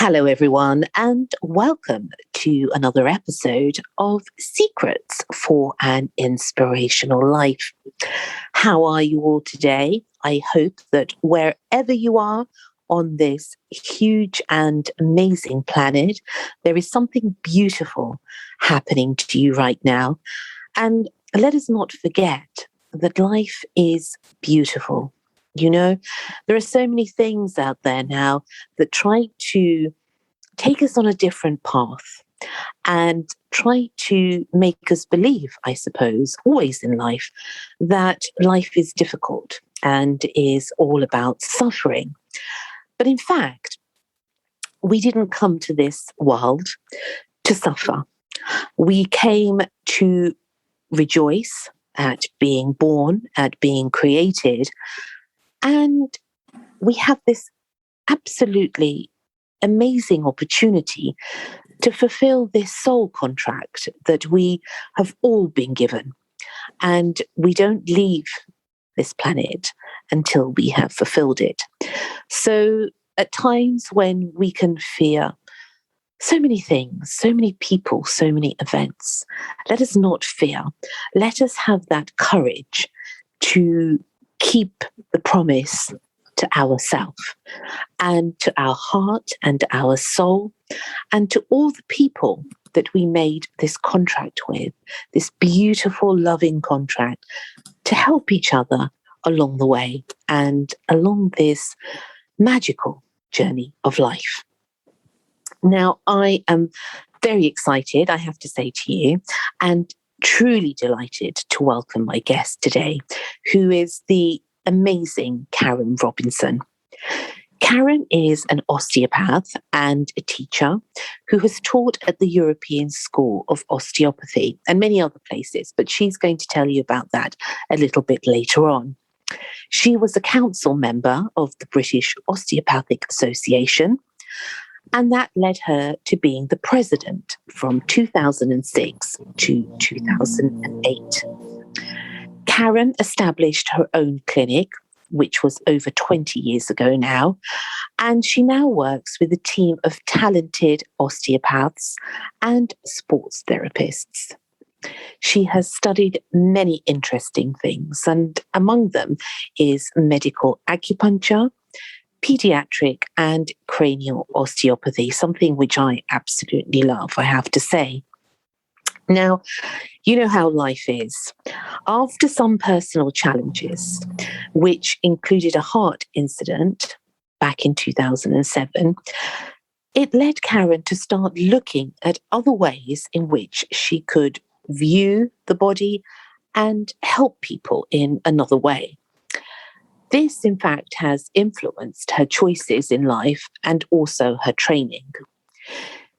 Hello, everyone, and welcome to another episode of Secrets for an Inspirational Life. How are you all today? I hope that wherever you are on this huge and amazing planet, there is something beautiful happening to you right now. And let us not forget that life is beautiful. You know, there are so many things out there now that try to take us on a different path and try to make us believe, I suppose, always in life, that life is difficult and is all about suffering. But in fact, we didn't come to this world to suffer. We came to rejoice at being born, at being created. And we have this absolutely amazing opportunity to fulfill this soul contract that we have all been given. And we don't leave this planet until we have fulfilled it. So at times when we can fear so many things, so many people, so many events, let us not fear. Let us have that courage to keep the promise to ourselves and to our heart and our soul and to all the people that we made this contract with, this beautiful, loving contract, to help each other along the way and along this magical journey of life. Now, I am very excited, I have to say to you, and truly delighted to welcome my guest today, who is the amazing Karen Robinson. Karen is an osteopath and a teacher who has taught at the European School of Osteopathy and many other places, but she's going to tell you about that a little bit later on. She was a council member of the British Osteopathic Association, and that led her to being the president from 2006 to 2008. Karen established her own clinic, which was over 20 years ago now, and she now works with a team of talented osteopaths and sports therapists. She has studied many interesting things, and among them is medical acupuncture, paediatric and cranial osteopathy, something which I absolutely love, I have to say. Now, you know how life is. After some personal challenges, which included a heart incident back in 2007, it led Karen to start looking at other ways in which she could view the body and help people in another way. This, in fact, has influenced her choices in life and also her training.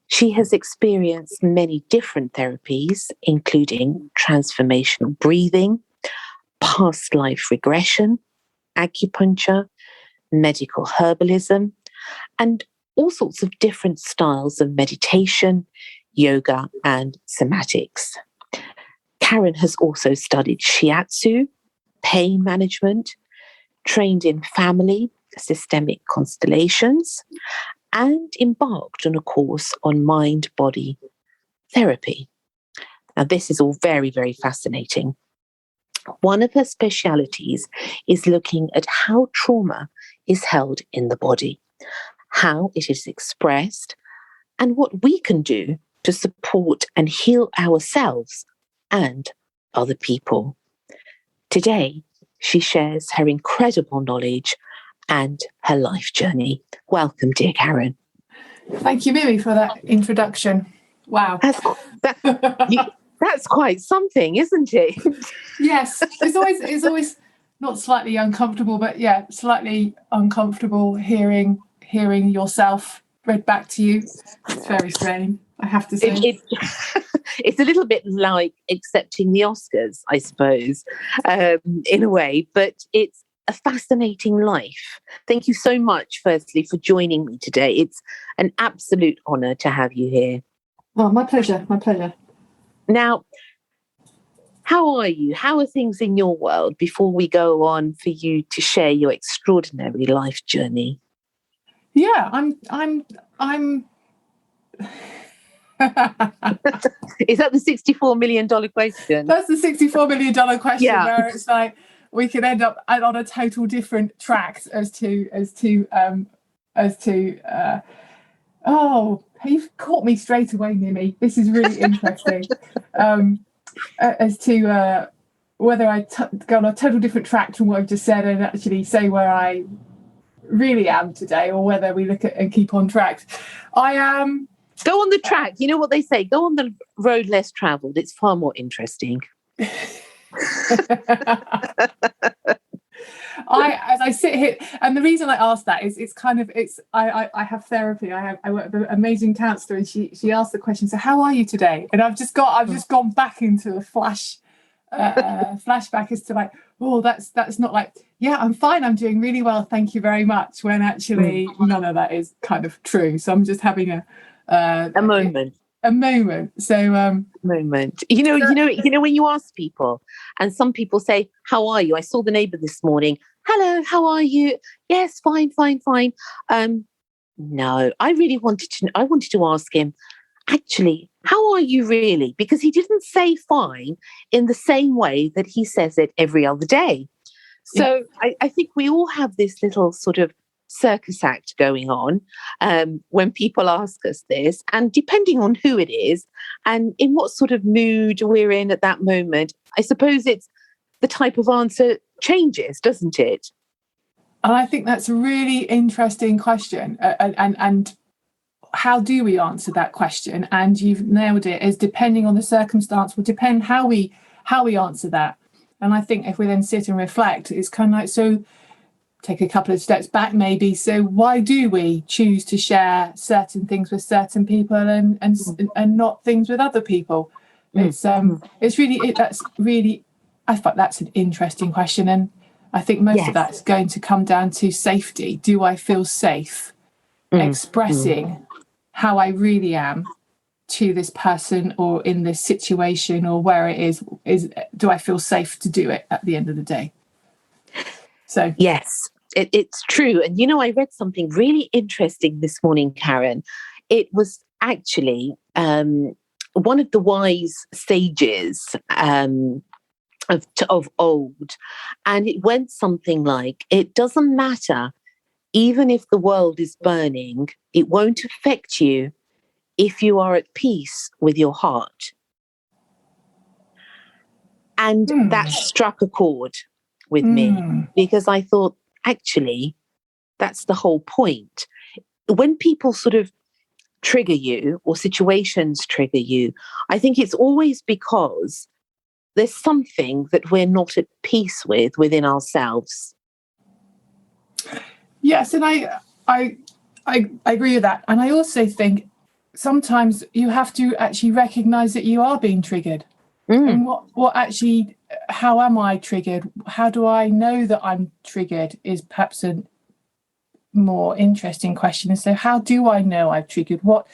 She has experienced many different therapies, including transformational breathing, past life regression, acupuncture, medical herbalism, and all sorts of different styles of meditation, yoga, and somatics. Karen has also studied shiatsu, pain management, trained in family systemic constellations, and embarked on a course on mind-body therapy. Now, this is all very, very fascinating. One of her specialities is looking at how trauma is held in the body, how it is expressed, and what we can do to support and heal ourselves and other people. Today, she shares her incredible knowledge and her life journey. Welcome, dear Karen. Thank you, Mimi, for that introduction. Wow. That's quite something, isn't it? Yes, it's always not slightly uncomfortable, but yeah, slightly uncomfortable hearing yourself read back to you. It's very strange, I have to say. It's a little bit like accepting the Oscars, I suppose, in a way, but it's a fascinating life. Thank you so much, firstly, for joining me today. It's an absolute honour to have you here. Oh, my pleasure, my pleasure. Now, how are you? How are things in your world before we go on for you to share your extraordinary life journey? Yeah, I'm Is that the $64 million question? That's the $64 million question, Yeah. where it's like we could end up on a total different track as to oh, you've caught me straight away, Mimi. This is really interesting. As to whether I go on a total different track from what I've just said and actually say where I really am today, or whether we look at and keep on track. I am. Go on the track. You know what they say? Go on the road less travelled. It's far more interesting. As I sit here, and the reason I asked that is I have therapy. I work with an amazing counsellor, and she asked the question, so how are you today? And I've just gone back into a flashback as to like, oh, that's not like, yeah, I'm fine, I'm doing really well, thank you very much, when actually none of that is kind of true. So I'm just having a moment. So moment. You know when you ask people, and some people say, "How are you?" I saw the neighbour this morning. "Hello, how are you?" "Yes, fine." No, I wanted to ask him, actually, how are you really? Because he didn't say fine in the same way that he says it every other day. So I think we all have this little sort of circus act going on when people ask us this, and depending on who it is and in what sort of mood we're in at that moment, I suppose it's the type of answer changes, doesn't it? And I think that's a really interesting question, and how do we answer that question? And you've nailed it, is depending on the circumstance will depend how we answer that. And I think if we then sit and reflect, it's kind of like, so take a couple of steps back maybe. So why do we choose to share certain things with certain people and not things with other people? It's really, I thought that's an interesting question. And I think most of that's going to come down to safety. Do I feel safe expressing how I really am to this person or in this situation or where it is do I feel safe to do it at the end of the day? So yes, it's true. And I read something really interesting this morning, Karen. It was actually one of the wise sages of old, and it went something like, it doesn't matter, even if the world is burning, it won't affect you if you are at peace with your heart. And that struck a chord with me, because I thought, actually, that's the whole point. When people sort of trigger you or situations trigger you, I think it's always because there's something that we're not at peace with within ourselves. Yes, and I agree with that. And I also think sometimes you have to actually recognise that you are being triggered. And what actually, how am I triggered? How do I know that I'm triggered is perhaps a more interesting question. And so how do I know I've triggered? What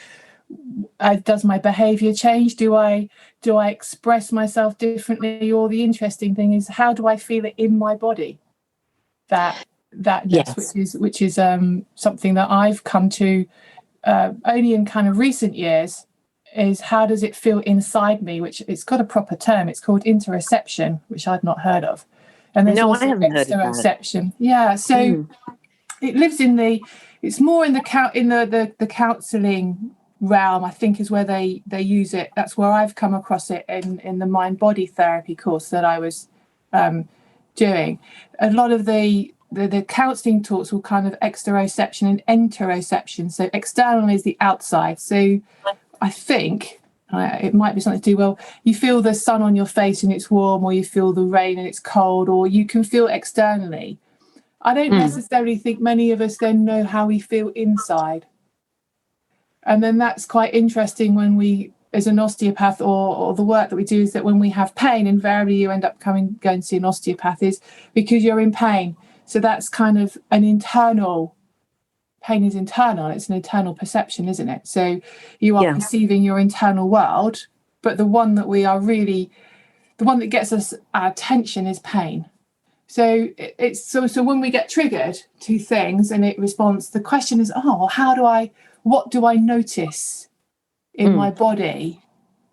does my behaviour change? Do I express myself differently? Or the interesting thing is, how do I feel it in my body? Which is something that I've come to only in kind of recent years, is how does it feel inside me, which it's got a proper term. It's called interoception, which I'd not heard of. And there's also I haven't heard of exteroception. Yeah, so it lives in it's more in the counselling realm, I think, is where they use it. That's where I've come across it in the mind-body therapy course that I was doing. A lot of the counselling talks will kind of exteroception and enteroception. So external is the outside. So I think it might be something to do, well, you feel the sun on your face and it's warm, or you feel the rain and it's cold, or you can feel externally. I don't necessarily think many of us then know how we feel inside. And then that's quite interesting when we, as an osteopath, or the work that we do, is that when we have pain, invariably you end up going to see an osteopath is because you're in pain. So that's kind of an internal, pain is internal, it's an internal perception, isn't it? So you are perceiving your internal world, but the one that gets us our attention is pain. So it's so when we get triggered to things and it responds, the question is, what do I notice in my body?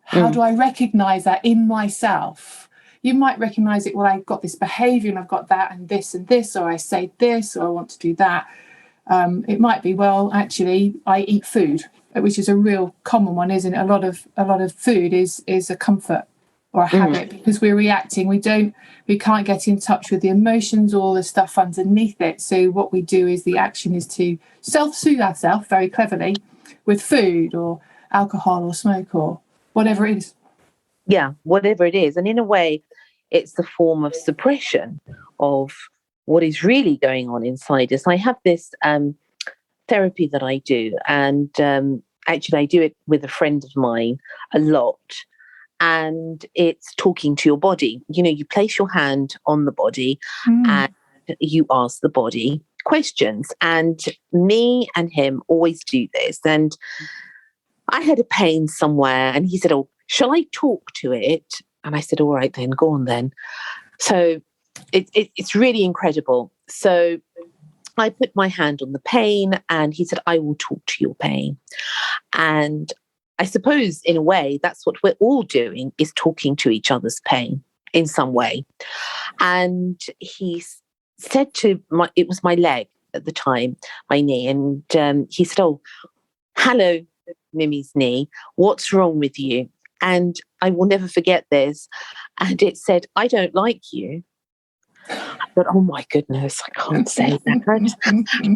How do I recognize that in myself? You might recognize it, well, I've got this behavior and I've got that and this, or I say this, or I want to do that. It might be, well, actually, I eat food, which is a real common one, isn't it? A lot of food is a comfort or a habit, because we're reacting. We can't get in touch with the emotions or the stuff underneath it. So what we do is the action is to self-soothe ourselves very cleverly with food or alcohol or smoke or whatever it is. Yeah, whatever it is. And in a way, it's the form of suppression of what is really going on inside us. I have this therapy that I do, and actually I do it with a friend of mine a lot, and it's talking to your body. You know, you place your hand on the body and you ask the body questions, and me and him always do this. And I had a pain somewhere, and he said, oh, shall I talk to it? And I said, all right, then, go on then. So it's really incredible. So I put my hand on the pain, and he said, I will talk to your pain. And I suppose, in a way, that's what we're all doing, is talking to each other's pain in some way. And he said it was my leg at the time, my knee, and he said, oh, hello, Mimi's knee, what's wrong with you? And I will never forget this. And it said, I don't like you. I thought, oh my goodness, I can't say that.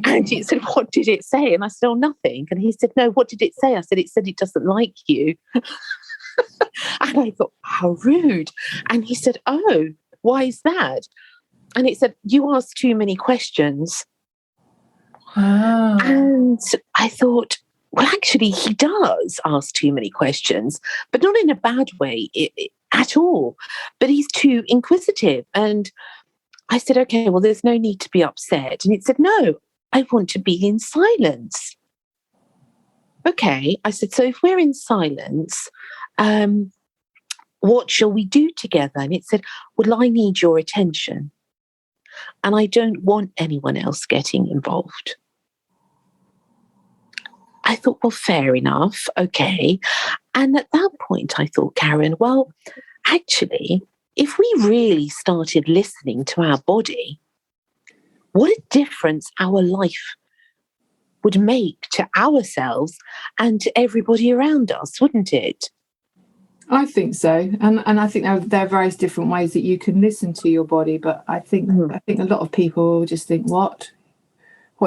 And he said, what did it say? And I said, oh, nothing. And he said, no, what did it say? I said, it said it doesn't like you. And I thought, how rude. And he said, oh, why is that? And it said, you ask too many questions. Oh. And I thought, well, actually, he does ask too many questions, but not in a bad way at all. But he's too inquisitive. And I said, okay, well, there's no need to be upset. And it said, no, I want to be in silence. Okay, I said, so if we're in silence, what shall we do together? And it said, well, I need your attention. And I don't want anyone else getting involved. I thought, well, fair enough. Okay. And at that point, I thought, Karen, well, actually, if we really started listening to our body, what a difference our life would make to ourselves and to everybody around us, wouldn't it? I think so. And I think there are various different ways that you can listen to your body. But I think a lot of people just think, what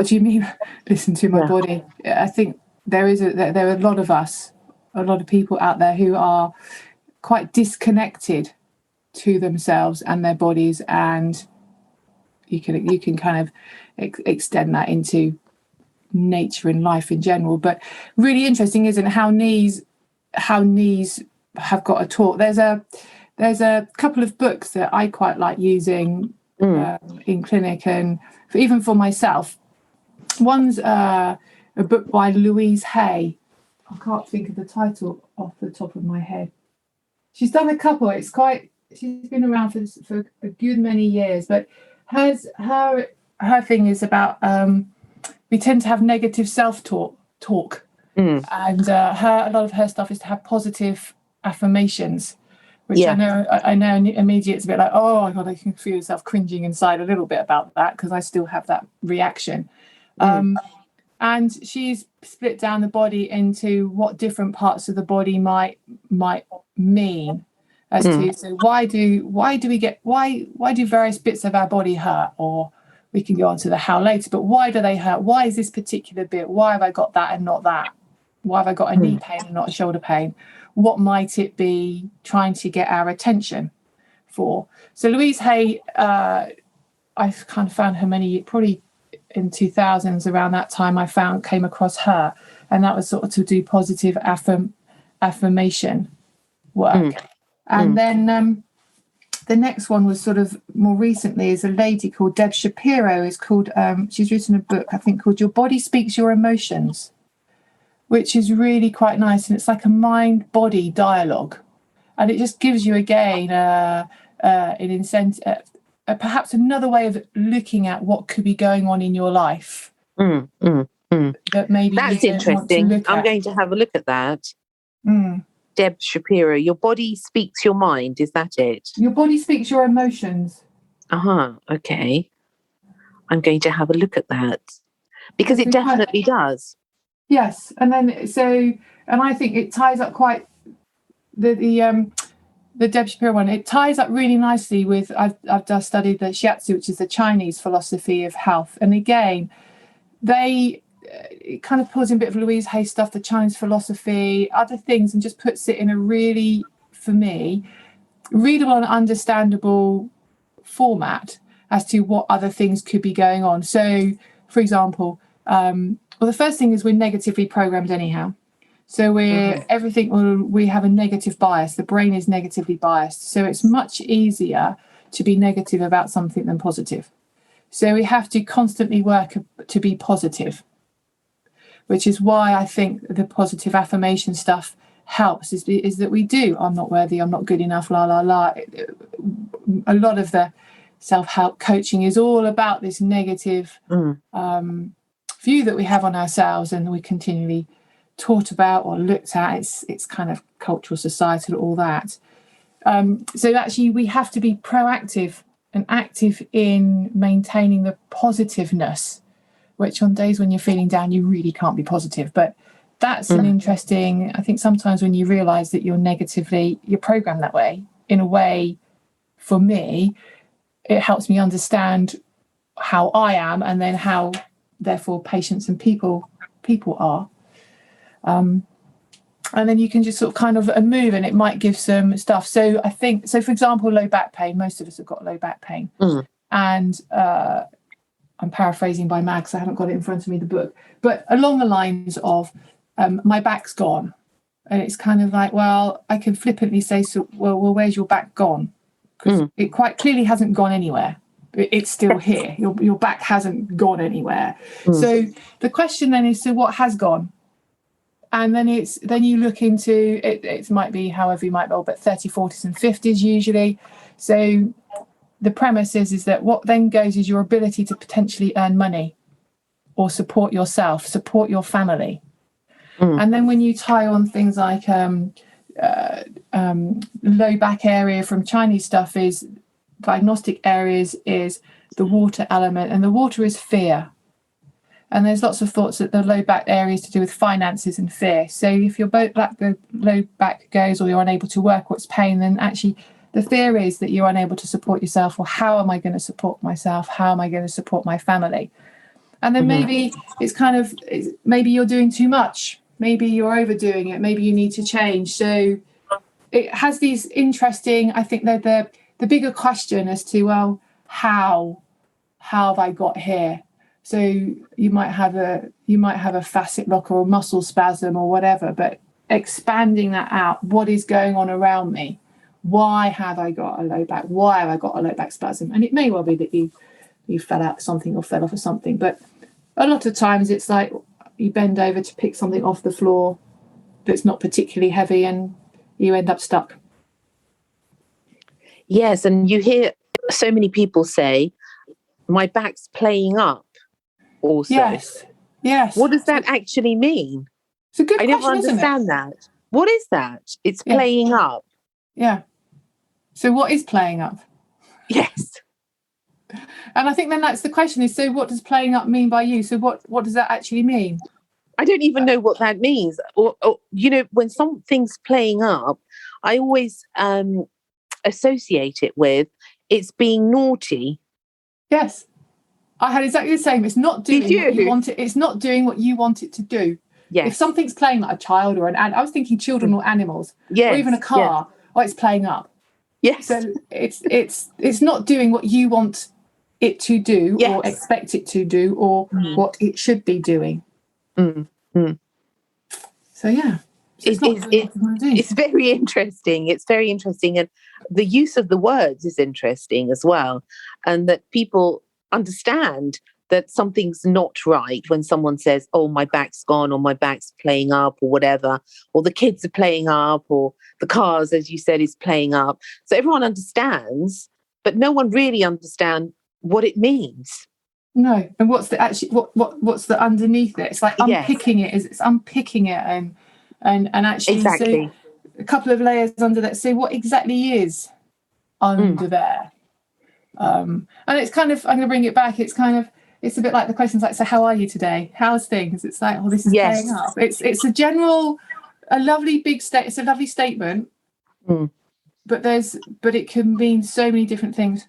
do you mean, listen to my body? I think there are a lot of us, a lot of people out there who are quite disconnected to themselves and their bodies, and you can kind of extend that into nature and life in general. But really interesting, isn't it, how knees have got a talk. There's a couple of books that I quite like using in clinic, and even for myself. One's a book by Louise Hay. I can't think of the title off the top of my head. She's done a couple. She's been around for a good many years, but her thing is about we tend to have negative self-talk, and a lot of her stuff is to have positive affirmations, which I know immediately it's a bit like, oh my God, I can feel yourself cringing inside a little bit about that, because I still have that reaction. And she's split down the body into what different parts of the body might mean, as to, so why do various bits of our body hurt, or we can go on to the how later, but why do they hurt? Why is this particular bit? Why have I got that and not that? Why have I got a knee pain and not a shoulder pain? What might it be trying to get our attention for? So Louise Hay, I kind of found her probably in 2000s, around that time came across her, and that was sort of to do positive affirmation work. And then the next one was sort of more recently, is a lady called Deb Shapiro. She's written a book, I think, called Your Body Speaks Your Emotions, which is really quite nice, and it's like a mind-body dialogue, and it just gives you again an incentive, perhaps another way of looking at what could be going on in your life that maybe That's you don't want to interesting. look I'm at. going to have a look at that. Mm. Deb Shapiro, your body speaks your mind. Is that it? Your body speaks your emotions. Okay. I'm going to have a look at that because it definitely does. Yes, and I think it ties up quite the Deb Shapiro one. It ties up really nicely with I've just studied the Shiatsu, which is the Chinese philosophy of health, and again, it kind of pulls in a bit of Louise Hay stuff, the Chinese philosophy, other things, and just puts it in a really, for me, readable and understandable format as to what other things could be going on. So, for example, the first thing is we're negatively programmed anyhow. So we have a negative bias. The brain is negatively biased. So it's much easier to be negative about something than positive. So we have to constantly work to be positive, which is why I think the positive affirmation stuff helps, is that we do, I'm not worthy, I'm not good enough, la, la, la. A lot of the self-help coaching is all about this negative view that we have on ourselves, and we continually taught about or looked at. It's kind of cultural, societal, all that. So actually we have to be proactive and active in maintaining the positiveness, which on days when you're feeling down, you really can't be positive. But that's an interesting, I think sometimes when you realise that you're programmed that way, in a way, for me, it helps me understand how I am, and then how, therefore, patients and people are. And then you can just sort of kind of move, and it might give some stuff. So I think, for example, low back pain, most of us have got low back pain. And I'm paraphrasing by Mag, because I haven't got it in front of me, the book, but along the lines of my back's gone. And it's kind of like, well, I can flippantly say, so, well, where's your back gone? Because it quite clearly hasn't gone anywhere. It's still here. Your back hasn't gone anywhere. So the question then is, so what has gone? And then you look into it. It might be however you might roll, but 30s, 40s, and 50s usually. So the premise is that what then goes is your ability to potentially earn money, or support yourself, support your family. And then when you tie on things like low back area from Chinese stuff, is diagnostic areas, is the water element, and the water is fear. And there's lots of thoughts that the low back area is to do with finances and fear. So if your low back goes, or you're unable to work, or it's pain, then actually the fear is that you're unable to support yourself. Or how am I going to support myself? How am I going to support my family? And then maybe maybe you're doing too much. Maybe you're overdoing it. Maybe you need to change. So it has these interesting, I think they're the bigger question as to, well, how have I got here? So you might have a facet lock or a muscle spasm or whatever, but expanding that out, what is going on around me? Why have I got a low back? Why have I got a low back spasm? And it may well be that you fell out of something or fell off of something, but a lot of times it's like you bend over to pick something off the floor that's not particularly heavy, and you end up stuck. Yes, and you hear so many people say, my back's playing up also. Yes. What does that actually mean? It's a good question, never understand that. What is that? It's playing up. Yeah. So what is playing up? Yes. And I think then that's the question, is, so what does playing up mean by you? So what does that actually mean? I don't even know what that means. Or when something's playing up, I always associate it with it's being naughty. Yes. I had exactly the same. It's not doing what you want it. It's not doing what you want it to do. Yes. If something's playing, like a child or I was thinking children or animals, or even a car, it's playing up. Yes. So it's not doing what you want it to do, or expect it to do, or what it should be doing. So yeah. It's very interesting. It's very interesting. And the use of the words is interesting as well. And that people understand that something's not right when someone says, oh, my back's gone, or my back's playing up, or whatever, or the kids are playing up, or the cars, as you said, is playing up. So everyone understands but no one really understands what it means. No, and what's the underneath it? It's like unpicking it. It's unpicking it and actually exactly. So a couple of layers under that. So what exactly is under there? And it's kind of, I'm going to bring it back. It's a bit like the questions like, so how are you today? How's things? It's like, this is playing up. It's a lovely it's a lovely statement, but it can mean so many different things.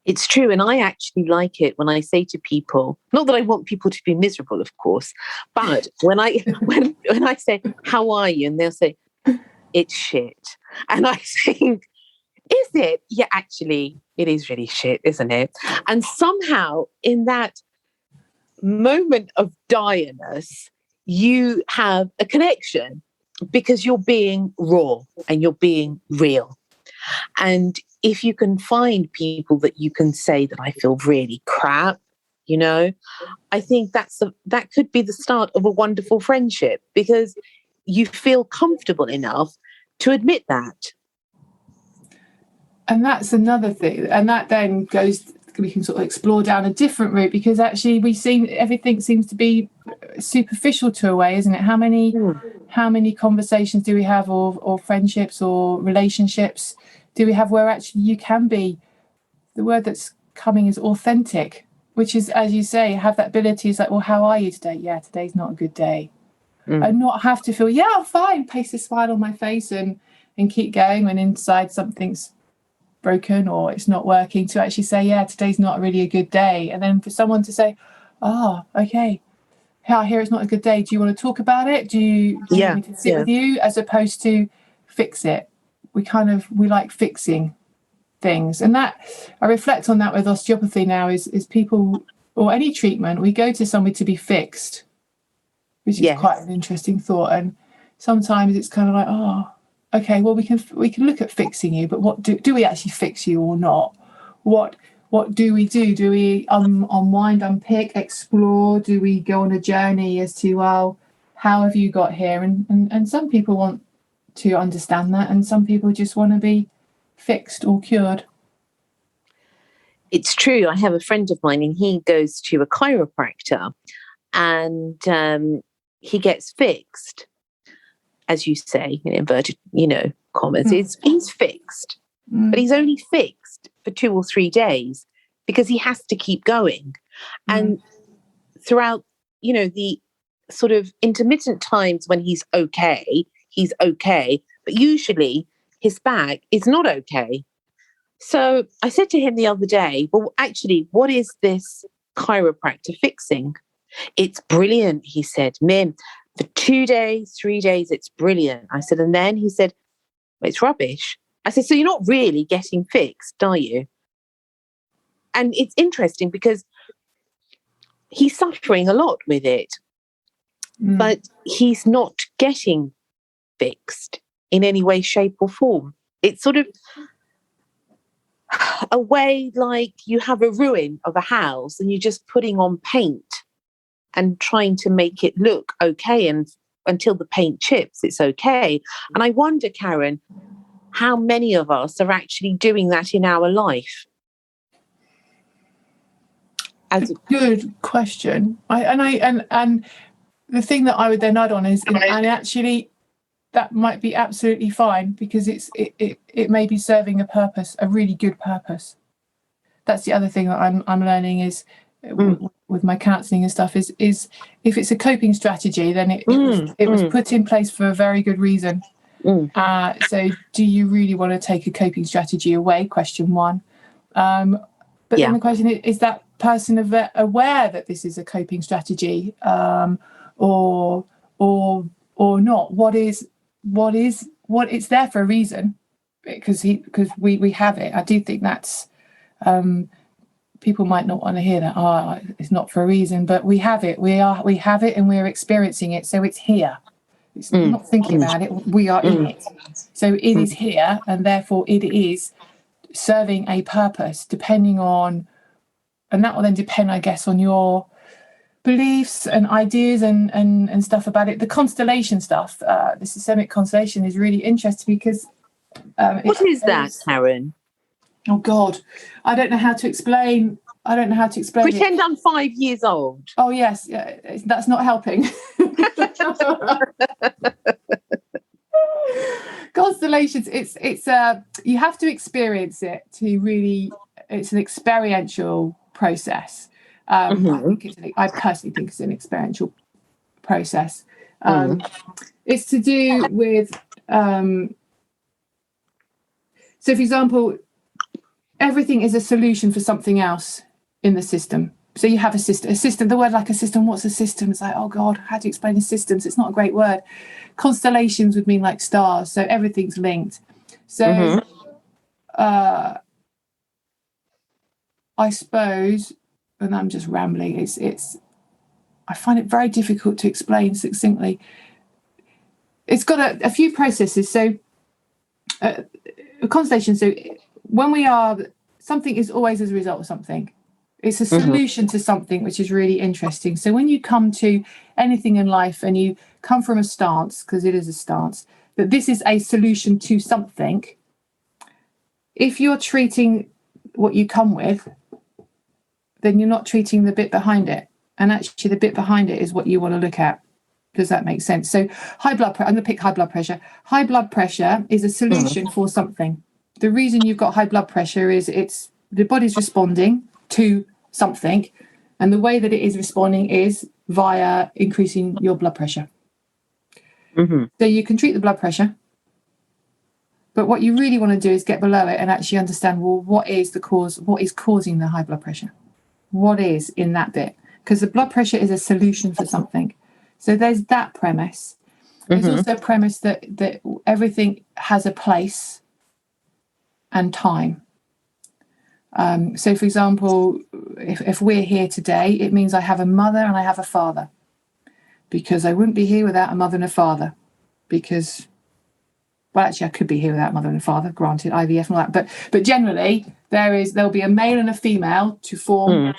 It's true. And I actually like it when I say to people, not that I want people to be miserable, of course, but when I say, how are you? And they'll say, it's shit. And I think, is it? Yeah, actually, it is really shit, isn't it? And somehow in that moment of direness, you have a connection because you're being raw and you're being real. And if you can find people that you can say that I feel really crap, I think that could be the start of a wonderful friendship, because you feel comfortable enough to admit that. And that's another thing. And that then we can sort of explore down a different route, because actually everything seems to be superficial to a way, isn't it? How many conversations do we have, or friendships or relationships do we have where actually you can be, the word that's coming is authentic, which is, as you say, have that ability. Is like, well, how are you today? Yeah, today's not a good day. And not have to feel, I'm fine, paste a smile on my face and keep going when inside something's broken or it's not working, to actually say, today's not really a good day. And then for someone to say, okay, I hear it's not a good day. Do you want to talk about it? Do you want me to sit with you? As opposed to fix it. We like fixing things. And that, I reflect on that with osteopathy now, is people, or any treatment, we go to somebody to be fixed, which is quite an interesting thought. And sometimes it's kind of like, okay, well, we can look at fixing you, but what do we actually fix you or not? What do we do? Do we unwind, unpick, explore? Do we go on a journey as to, how have you got here? And some people want to understand that, and some people just want to be fixed or cured. It's true. I have a friend of mine, and he goes to a chiropractor, and he gets fixed, as you say, in inverted, commas. He's fixed, but he's only fixed for 2 or 3 days because he has to keep going. And throughout, the sort of intermittent times when he's okay, but usually his back is not okay. So I said to him the other day, well, actually, what is this chiropractor fixing? It's brilliant, he said. Mim, for 2 days, 3 days, it's brilliant. I said, and then he said, well, it's rubbish. I said, so you're not really getting fixed, are you? And it's interesting because he's suffering a lot with it, but he's not getting fixed in any way, shape or form. It's sort of a way like you have a ruin of a house and you're just putting on paint and trying to make it look okay, and until the paint chips, it's okay. And I wonder, Karen, how many of us are actually doing that in our life? As a good question. And the thing that I would then add on is, and actually that might be absolutely fine, because it may be serving a purpose, a really good purpose. That's the other thing that I'm learning is with my counselling and stuff is if it's a coping strategy, then it was put in place for a very good reason. So do you really want to take a coping strategy away? Question one. But then the question is that person aware that this is a coping strategy, or not? What it's there for a reason, because we have it. I do think that's people might not want to hear that. It's not for a reason, but we have it. We have it, and we're experiencing it. So it's here. It's not thinking about it. We are in it. So it is here, and therefore it is serving a purpose, depending on, and that will then depend, I guess, on your beliefs and ideas and stuff about it. The constellation stuff, the systemic constellation, is really interesting because what is that, Karen? Oh God, I don't know how to explain. Pretend I'm 5 years old. Oh yes, that's not helping. Constellations. It's you have to experience it to really. It's an experiential process. I personally think it's an experiential process. It's to do with. So, for example, everything is a solution for something else in the system. So you have a system, the word like a system, what's a system? It's like, oh God, how do you explain systems? It's not a great word. Constellations would mean like stars. So everything's linked. So I suppose, and I'm just rambling, I find it very difficult to explain succinctly. It's got a few processes. So a constellation, so when we are, something is always as a result of something. It's a solution to something, which is really interesting. So when you come to anything in life and you come from a stance, because it is a stance, that this is a solution to something, if you're treating what you come with, then you're not treating the bit behind it. And actually the bit behind it is what you want to look at. Does that make sense? So high blood pressure, I'm going to pick high blood pressure. High blood pressure is a solution for something. The reason you've got high blood pressure is the body's responding to something, and the way that it is responding is via increasing your blood pressure. So you can treat the blood pressure, but what you really want to do is get below it and actually understand, well, what is the cause? What is causing the high blood pressure? What is in that bit? Because the blood pressure is a solution for something. So there's that premise. There's also a premise that everything has a place and time. So, for example, if we're here today, it means I have a mother and I have a father, because I wouldn't be here without a mother and a father. Because, well, actually, I could be here without a mother and a father, granted, IVF and all that. But generally, there'll be a male and a female to form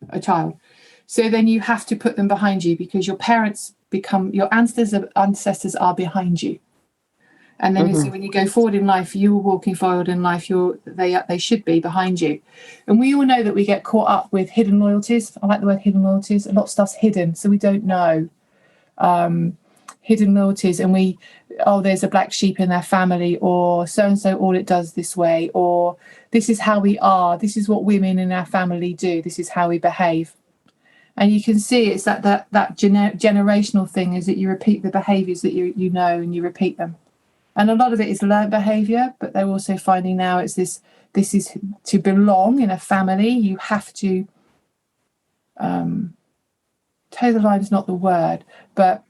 a child. So then you have to put them behind you, because your parents become your ancestors are behind you. And then so when you go forward in life, you're walking forward in life, they should be behind you. And we all know that we get caught up with hidden loyalties. I like the word hidden loyalties. A lot of stuff's hidden, so we don't know. Hidden loyalties, and there's a black sheep in their family, or so-and-so all it does this way, or this is how we are, this is what women in our family do, this is how we behave. And you can see it's that generational thing, is that you repeat the behaviours that you know, and you repeat them. And a lot of it is learned behaviour, but they're also finding now it's this is to belong in a family, you have to toe the line is not the word, but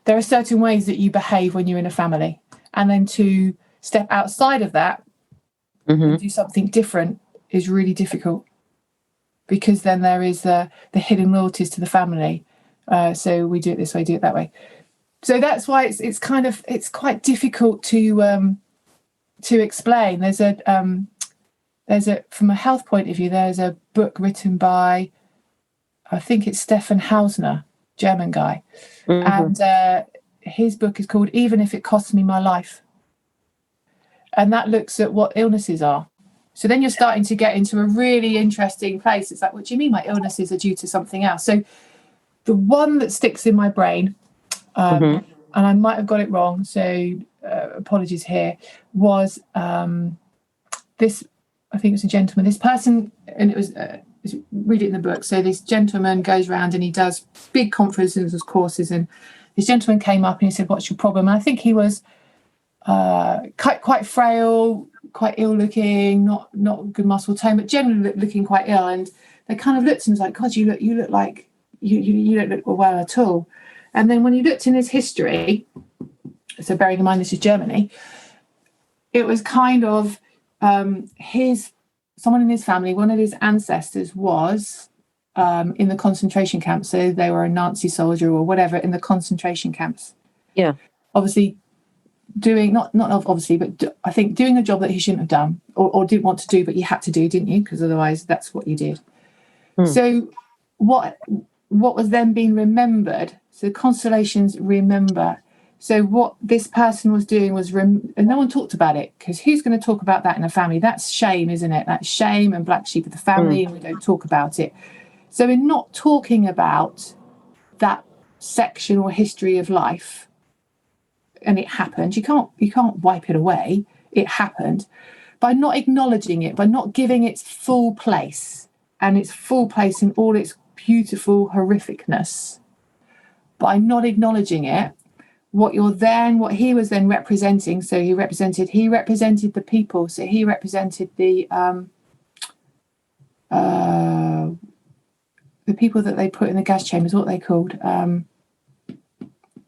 there are certain ways that you behave when you're in a family, and then to step outside of that and do something different is really difficult, because then there is the hidden loyalties to the family. So we do it this way, do it that way. So that's why it's quite difficult to explain. There's a from a health point of view, there's a book written by, I think it's Stefan Hausner, German guy, and his book is called Even If It Costs Me My Life, and that looks at what illnesses are. So then you're starting to get into a really interesting place. It's like, what do you mean my illnesses are due to something else? So the one that sticks in my brain, and I might have got it wrong, so apologies here, was this, I think it was a gentleman, this person, and it was read it in the book. So this gentleman goes around and he does big conferences, courses, and this gentleman came up and he said, what's your problem? And I think he was quite frail, quite ill looking, not good muscle tone, but generally looking quite ill. And they kind of looked at him and was like, God, you look like you don't look well at all. And then when you looked in his history, so bearing in mind this is Germany, it was kind of someone in his family, one of his ancestors was in the concentration camps. So they were a Nazi soldier or whatever in the concentration camps. Yeah. Obviously I think doing a job that he shouldn't have done or didn't want to do, but you had to do, didn't you? Because otherwise that's what you did. So what was then being remembered, so constellations remember, So what this person was doing was, and no one talked about it, because who's going to talk about that in a family? That's shame, isn't it? That's shame and black sheep of the family, and we don't talk about it. So in not talking about that section or history of life, and it happened, you can't wipe it away. It happened. By not acknowledging it, by not giving its full place, and its full place in all its beautiful horrificness, by not acknowledging it, what he was then representing. So he represented the people. So he represented the people that they put in the gas chambers. What are they called?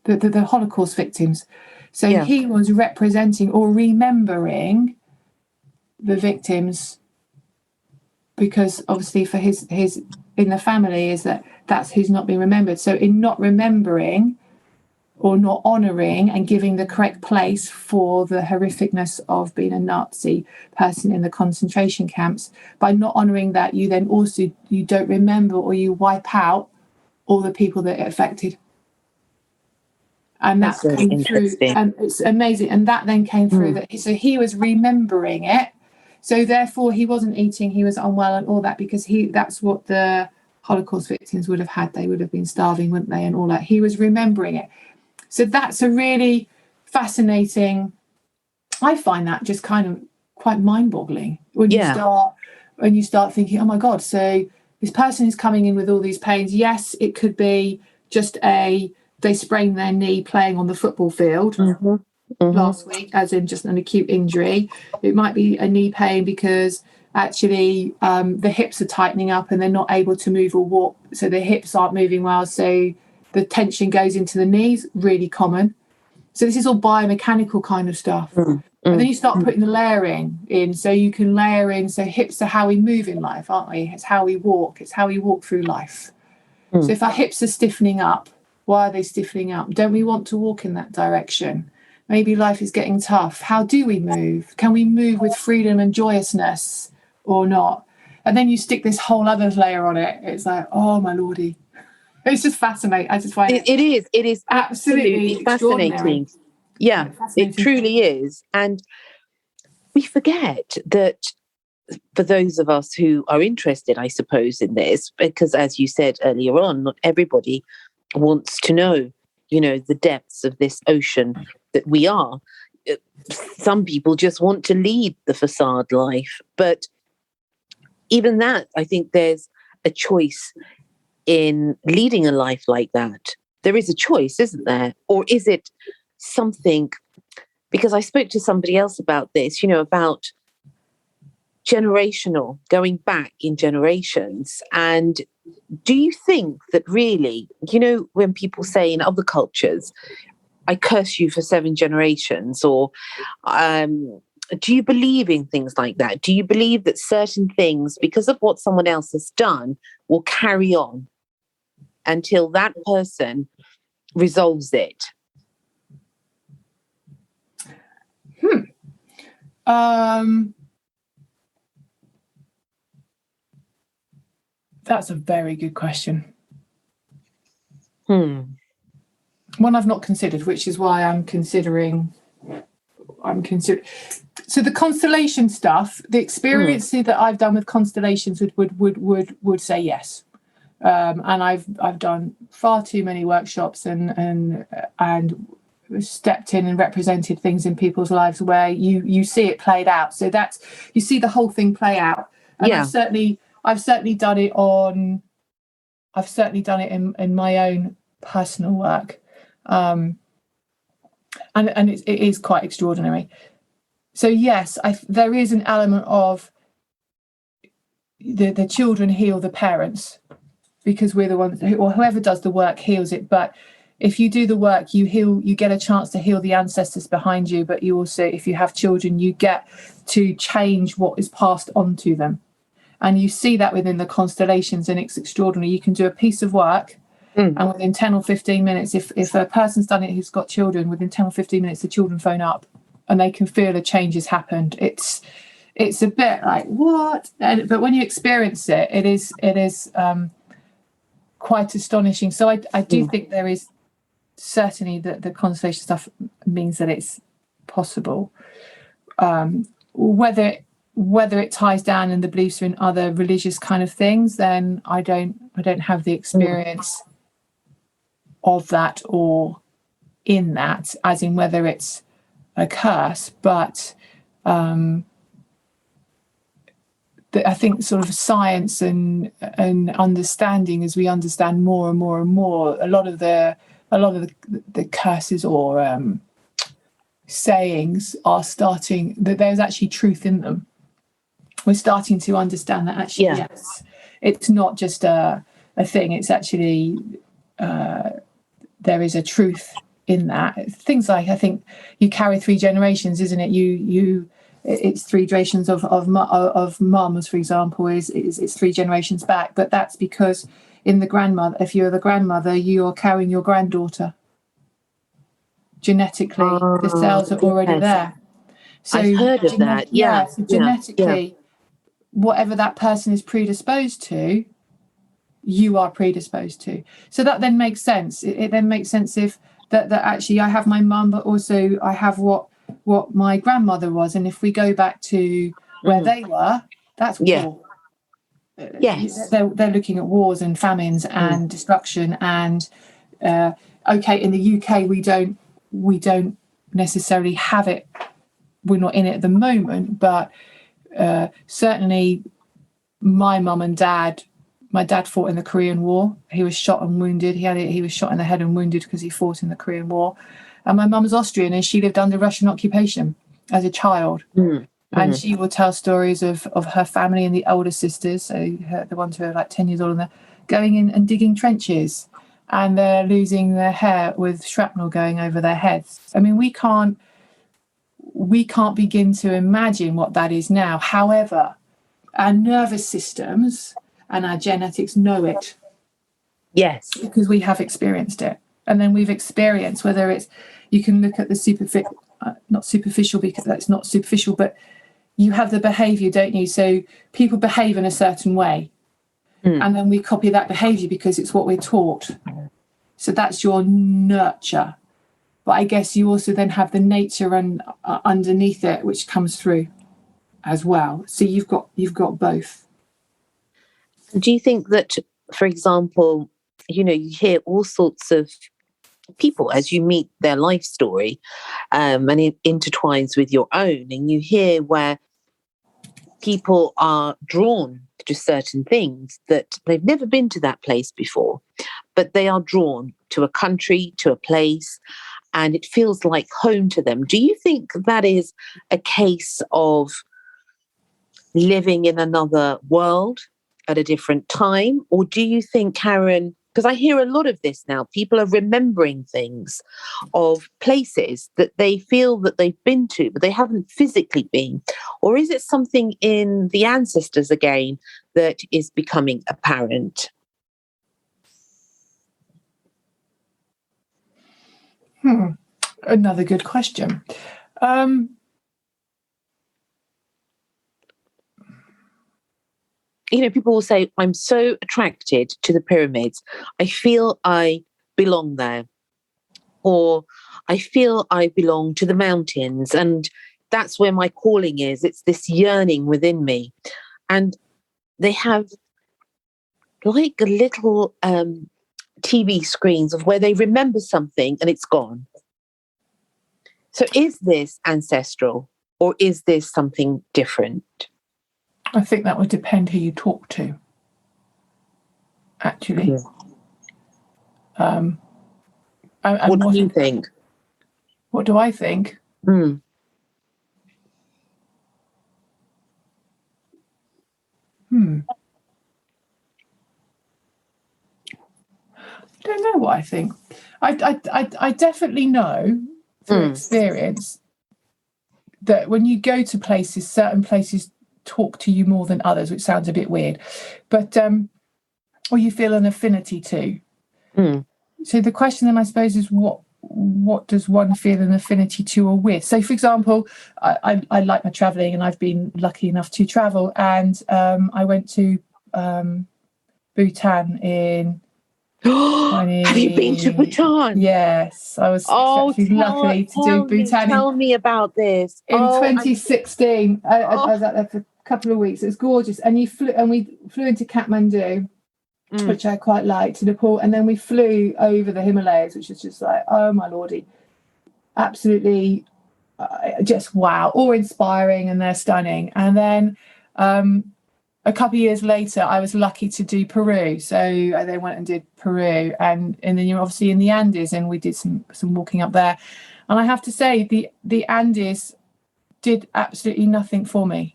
The Holocaust victims. So he was representing or remembering the victims, because obviously for his in the family is that's who's not being remembered. So in not remembering or not honouring and giving the correct place for the horrificness of being a Nazi person in the concentration camps, by not honouring that, you then also, you don't remember, or you wipe out all the people that it affected. And that came through, and it's amazing. And that then came through that. So he was remembering it. So therefore he wasn't eating, he was unwell and all that, because that's what the Holocaust victims would have had. They would have been starving, wouldn't they? And all that. He was remembering it. So that's a really fascinating, I find that just kind of quite mind-boggling when you start thinking, oh my God, so this person is coming in with all these pains. Yes, it could be just they sprained their knee playing on the football field last week, as in just an acute injury. It might be a knee pain because actually the hips are tightening up and they're not able to move or walk, so the hips aren't moving well, so the tension goes into the knees, really common. So this is all biomechanical kind of stuff. And then you start putting the layering in, so you can layer in, so hips are how we move in life, aren't we? It's how we walk. It's how we walk through life. So if our hips are stiffening up, why are they stiffening up? Don't we want to walk in that direction? Maybe life is getting tough. How do we move? Can we move with freedom and joyousness or not? And then you stick this whole other layer on it. It's like, oh my lordy. It's just fascinating. I just find it is absolutely fascinating. Yeah, fascinating. It truly is. And we forget that, for those of us who are interested, I suppose, in this, because as you said earlier on, not everybody wants to know, the depths of this ocean that we are. Some people just want to lead the facade life. But even that, I think there's a choice in leading a life like that. There is a choice, isn't there? Or is it something, because I spoke to somebody else about this, about generational, going back in generations. And do you think that really, when people say in other cultures, I curse you for 7 generations, or do you believe in things like that? Do you believe that certain things, because of what someone else has done, will carry on until that person resolves it? That's a very good question. One I've not considered, which is why I'm considering. So the constellation stuff, the experience that I've done with constellations would say yes. And I've done far too many workshops and stepped in and represented things in people's lives where you see it played out. So that's, you see the whole thing play out. And I've certainly done it in my own personal work. And it is quite extraordinary. So yes, there is an element of the children heal the parents, because we're the ones or whoever does the work heals it. But if you do the work, you get a chance to heal the ancestors behind you. But you also, if you have children, you get to change what is passed on to them. And you see that within the constellations, and it's extraordinary. You can do a piece of work, and within 10 or 15 minutes, if a person's done it who's got children, within 10 or 15 minutes, the children phone up and they can feel a change has happened. It's a bit like, what? But when you experience it, it is quite astonishing. So I do think there is certainly the constellation stuff means that it's possible. Whether it ties down and the beliefs are in other religious kind of things, then I don't have the experience of that or in that, as in whether it's a curse, but I think sort of science and understanding, as we understand more and more and more, a lot of the curses or sayings are starting, that there's actually truth in them. We're starting to understand that actually, yes, it's not just a thing. It's actually there is a truth in that. Things like, I think you carry 3 generations, isn't it? It's 3 generations of mums, for example, it's 3 generations back. But that's because in the grandmother, if you're the grandmother, you are carrying your granddaughter. Genetically, the cells are already there. So I've heard of that. So genetically, whatever that person is predisposed to, you are predisposed to. So that then makes sense. It then makes sense if that actually I have my mum, but also I have what my grandmother was. And if we go back to where they were, that's war. Yes. They're looking at wars and famines and destruction. And okay, in the UK we don't necessarily have it. We're not in it at the moment, but certainly my mum and dad. My dad fought in the Korean War. He was shot and wounded. He was shot in the head and wounded because he fought in the Korean War. And my mum's Austrian, and she lived under Russian occupation as a child. And she will tell stories of her family and the older sisters, so the ones who are like 10 years older, going in and digging trenches, and they're losing their hair with shrapnel going over their heads. I mean, we can't begin to imagine what that is now. However, our nervous systems and our genetics know it. Yes. Because we have experienced it. And then we've experienced, whether it's, you can look at the not superficial, because that's not superficial, but you have the behaviour, don't you? So people behave in a certain way. And then we copy that behaviour because it's what we're taught. So that's your nurture. But I guess you also then have the nature and underneath it, which comes through as well. So you've got both. Do you think that, for example, you hear all sorts of people as you meet their life story, and it intertwines with your own, and you hear where people are drawn to certain things that they've never been to that place before, but they are drawn to a country, to a place, and it feels like home to them. Do you think that is a case of living in another world at a different time? Or do you think, Karen, because I hear a lot of this now, people are remembering things of places that they feel that they've been to, but they haven't physically been. Or is it something in the ancestors again that is becoming apparent? Another good question. People will say, I'm so attracted to the pyramids. I feel I belong there. Or I feel I belong to the mountains. And that's where my calling is. It's this yearning within me. And they have like little TV screens of where they remember something and it's gone. So is this ancestral or is this something different? I think that would depend who you talk to, actually. What do you think? What do I think? I don't know what I think. I definitely know through experience that when you go to places, certain places talk to you more than others, which sounds a bit weird, but or you feel an affinity to. So the question then, I suppose, is what does one feel an affinity to or with? So, for example, I like my travelling, and I've been lucky enough to travel, and I went to Bhutan in Have you been to Bhutan? Yes, I was exceptionally lucky to do Bhutan tell me about this. in 2016. I was out there for a couple of weeks. It was gorgeous, and we flew into Kathmandu, which I quite liked, to Nepal, and then we flew over the Himalayas, which is just like, oh my lordy, absolutely, just wow, awe-inspiring, and they're stunning. And then a couple of years later, I was lucky to do Peru. So I then went and did Peru, and then you're obviously in the Andes, and we did some walking up there. And I have to say, the Andes did absolutely nothing for me.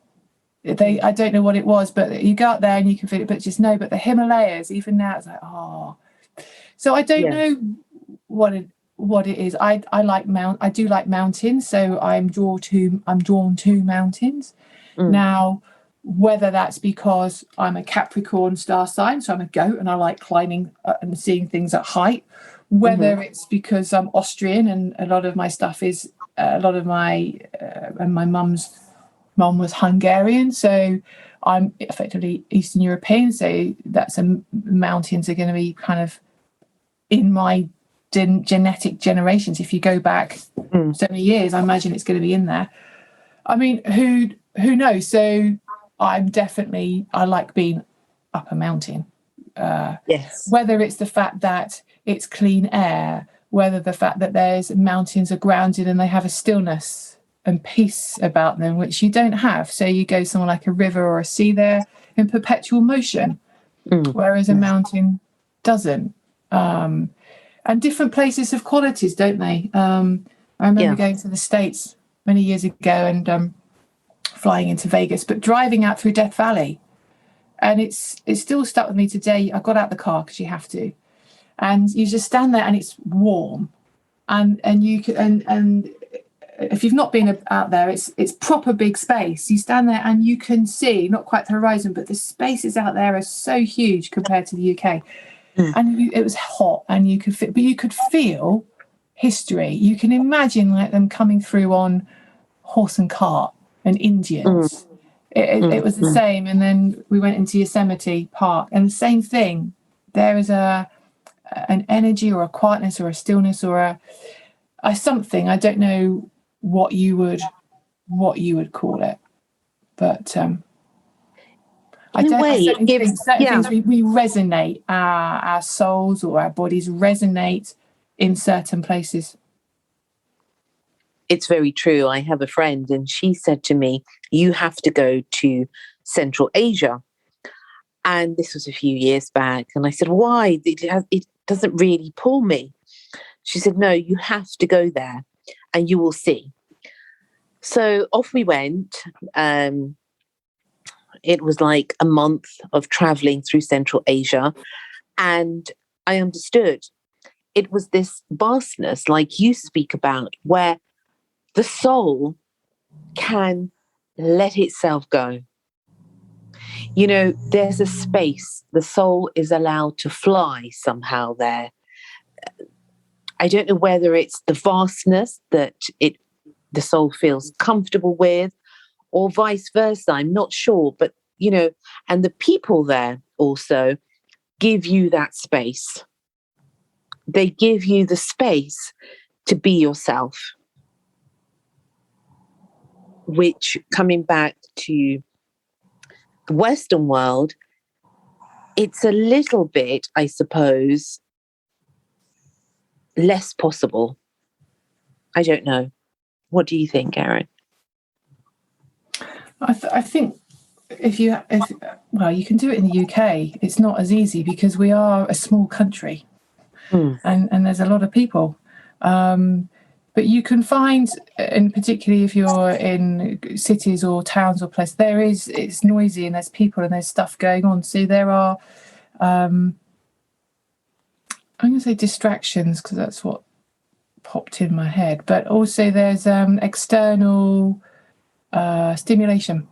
I don't know what it was, but you go out there and you can feel it, but just know. But the Himalayas, even now, it's like, oh. So I don't know what it is. I do like mountains, so I'm drawn to mountains. Now, whether that's because I'm a Capricorn star sign, so I'm a goat and I like climbing and seeing things at height, whether it's because I'm Austrian and a lot of my stuff is and my mum's mum was Hungarian, so I'm effectively Eastern European, so that's mountains are going to be kind of in my genetic generations. If you go back so many years, I imagine it's going to be in there. I mean, who knows? So I like being up a mountain. Yes. Whether it's the fact that it's clean air, whether the fact that there's mountains are grounded and they have a stillness and peace about them, which you don't have. So you go somewhere like a river or a sea, there in perpetual motion, whereas a mountain doesn't. And different places have qualities, don't they? I remember going to the States many years ago and flying into Vegas, but driving out through Death Valley, and it's still stuck with me today. I got out the car because you have to, and you just stand there and it's warm, and you can and if you've not been out there, it's proper big space. You stand there and you can see not quite the horizon, but the spaces out there are so huge compared to the UK. And it was hot, and you could feel history. You can imagine like them coming through on horse and cart and Indians. It was the same. And then we went into Yosemite Park, and the same thing. There is an energy or a quietness or a stillness or a something. I don't know what you would call it, but I certainly think certain things we resonate. Our souls or our bodies resonate in certain places. It's very true. I have a friend, and she said to me, you have to go to Central Asia. And this was a few years back. And I said, why? It doesn't really pull me. She said, no, you have to go there and you will see. So off we went. It was like a month of traveling through Central Asia. And I understood it was this vastness, like you speak about, where the soul can let itself go. You know, there's a space. The soul is allowed to fly somehow there. I don't know whether it's the vastness that the soul feels comfortable with, or vice versa. I'm not sure. But, you know, and the people there also give you that space. They give you the space to be yourself. Which, coming back to the Western world, it's a little bit, I suppose, less possible. I don't know. What do you think, Erin? I think if you can do it in the UK. It's not as easy because we are a small country, and there's a lot of people. But you can find, and particularly if you're in cities or towns or places, it's noisy and there's people and there's stuff going on. So there are, I'm going to say distractions because that's what popped in my head. But also there's external stimulation.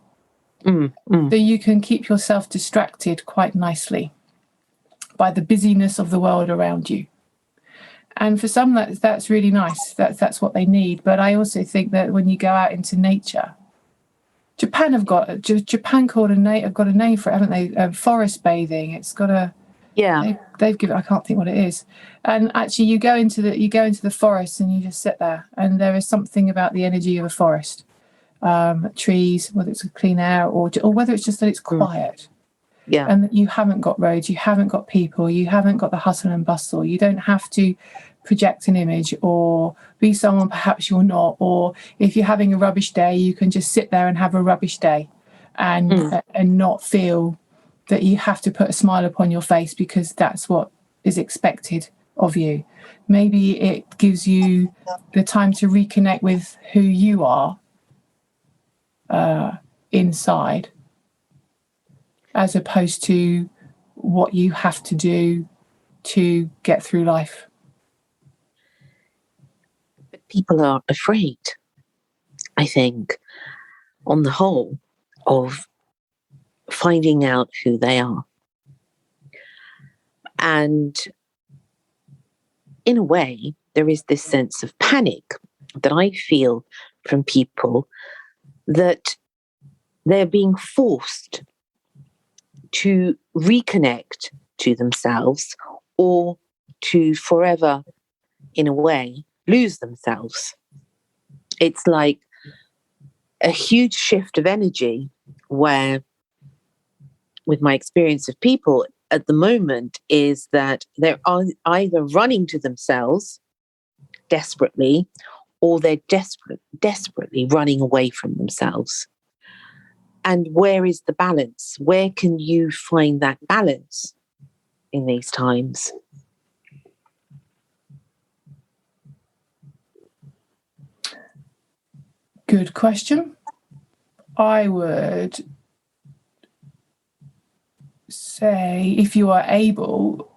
So you can keep yourself distracted quite nicely by the busyness of the world around you. And for some, that's really nice. That's what they need. But I also think that when you go out into nature, Japan have got a name for it, haven't they? Forest bathing. It's got a Yeah. They've given, I can't think what it is. And actually you go into the forest and you just sit there, and there is something about the energy of a forest, trees, whether it's clean air or whether it's just that it's quiet. Yeah. And that you haven't got roads, you haven't got people, you haven't got the hustle and bustle. You don't have to project an image or be someone perhaps you're not. Or if you're having a rubbish day, you can just sit there and have a rubbish day and not feel that you have to put a smile upon your face because that's what is expected of you. Maybe it gives you the time to reconnect with who you are inside, as opposed to what you have to do to get through life. But people are afraid, I think, on the whole, of finding out who they are. And in a way, there is this sense of panic that I feel from people, that they're being forced to reconnect to themselves, or to forever, in a way, lose themselves. It's like a huge shift of energy where, with my experience of people at the moment, is that they're either running to themselves desperately, or they're desperately running away from themselves. And where is the balance? Where can you find that balance in these times? Good question. I would say, if you are able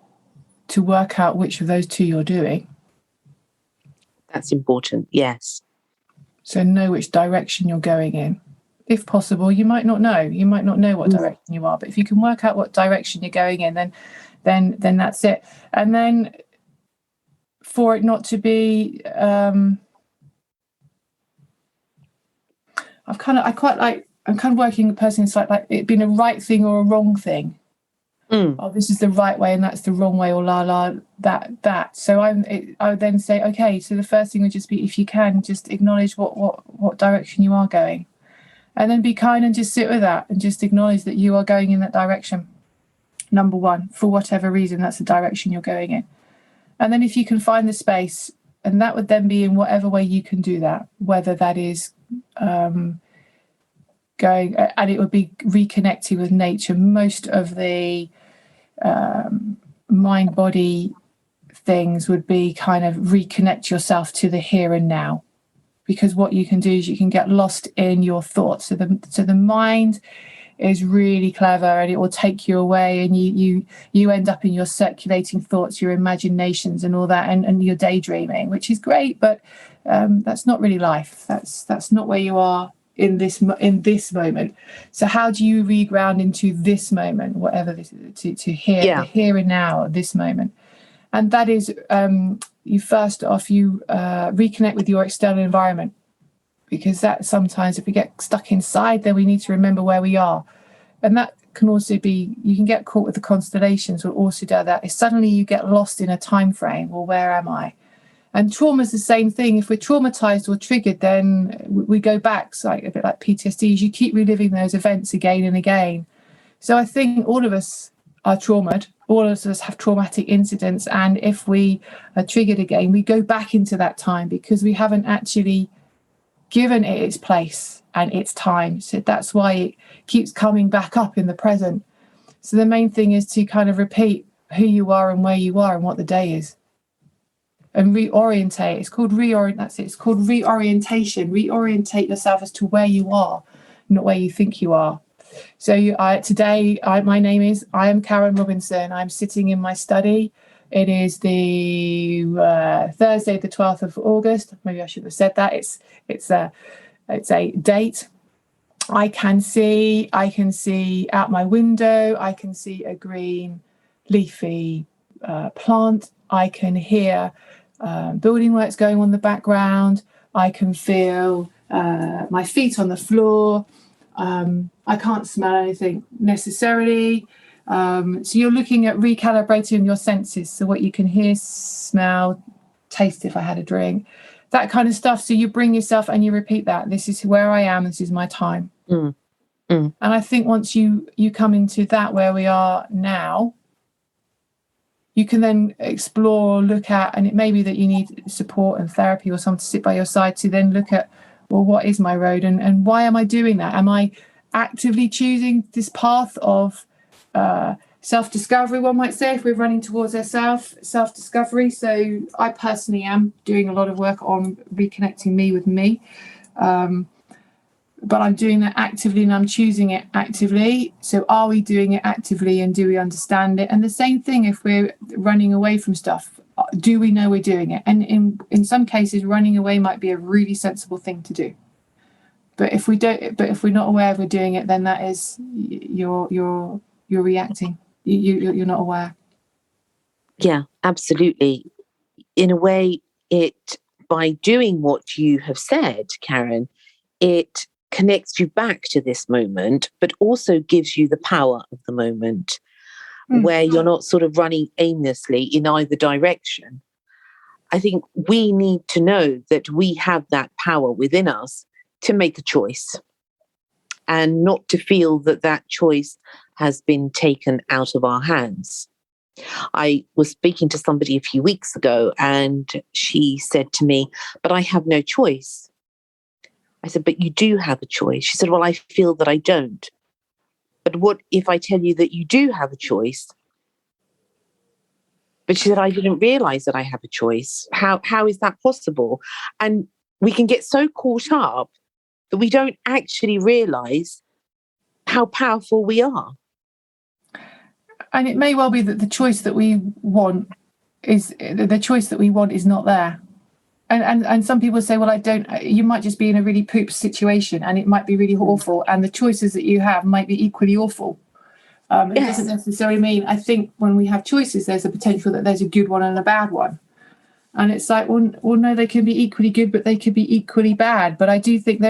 to work out which of those two you're doing. That's important, yes. So know which direction you're going in. If possible, you might not know. You might not know what direction you are, but if you can work out what direction you're going in, then that's it. And then for it not to be, I'm kind of working a person, it's like it being a right thing or a wrong thing. Oh, this is the right way and that's the wrong way, or that. So I would then say, okay, so the first thing would just be, if you can, just acknowledge what direction you are going, and then be kind and just sit with that and just acknowledge that you are going in that direction. Number one, for whatever reason, that's the direction you're going in. And then if you can find the space, and that would then be in whatever way you can do that, whether that is going, and it would be reconnecting with nature. Most of the mind body things would be kind of reconnect yourself to the here and now, because what you can do is you can get lost in your thoughts. So the mind is really clever, and it will take you away, and you end up in your circulating thoughts, your imaginations and all that, and your daydreaming, which is great, but that's not really life. That's not where you are in this moment. So how do you reground into this moment, whatever this is, to hear the here and now, this moment? And that is, you first off, you reconnect with your external environment, because that sometimes, if we get stuck inside, then we need to remember where we are. And that can also be, you can get caught with the constellations, or also do that is suddenly you get lost in a time frame. Well, where am I? And trauma is the same thing. If we're traumatized or triggered, then we go back. So like a bit like PTSD, you keep reliving those events again and again. So I think all of us are traumatized. All of us have traumatic incidents. And if we are triggered again, we go back into that time because we haven't actually given it its place and its time. So that's why it keeps coming back up in the present. So the main thing is to kind of repeat who you are and where you are and what the day is. And reorientate. It's called That's it. It's called reorientation. Reorientate yourself as to where you are, not where you think you are. So today, my name is, I am Karen Robinson. I'm sitting in my study. It is the Thursday, the 12th of August. Maybe I should have said that. It's a date. I can see out my window. I can see a green leafy plant. I can hear building works going on in the background. I can feel my feet on the floor. I can't smell anything necessarily. So you're looking at recalibrating your senses, so what you can hear, smell, taste if I had a drink, that kind of stuff. So you bring yourself and you repeat that. This is where I am. This is my time. And I think once you come into that, where we are now, you can then explore, look at, and it may be that you need support and therapy or someone to sit by your side to then look at, well, what is my road and why am I doing that? Am I actively choosing this path of self-discovery, one might say, if we're running towards our self-discovery? So I personally am doing a lot of work on reconnecting me with me. But I'm doing that actively and I'm choosing it actively. So are we doing it actively and do we understand it? And the same thing if we're running away from stuff, do we know we're doing it? And in some cases, running away might be a really sensible thing to do. But if we're not aware we're doing it, then that is you're reacting. You're not aware. Yeah, absolutely. In a way, by doing what you have said, Karen, it connects you back to this moment, but also gives you the power of the moment, where you're not sort of running aimlessly in either direction. I think we need to know that we have that power within us to make a choice and not to feel that that choice has been taken out of our hands. I was speaking to somebody a few weeks ago and she said to me, but I have no choice. I said, but you do have a choice. She said, well, I feel that I don't. But what if I tell you that you do have a choice? But she said, I didn't realize that I have a choice. How is that possible? And we can get so caught up that we don't actually realize how powerful we are. And it may well be that the choice that we want is not there. And some people say, well, you might just be in a really poop situation and it might be really awful. And the choices that you have might be equally awful. It doesn't necessarily mean, I think when we have choices, there's a potential that there's a good one and a bad one. And it's like, well, no, they can be equally good, but they could be equally bad. But I do think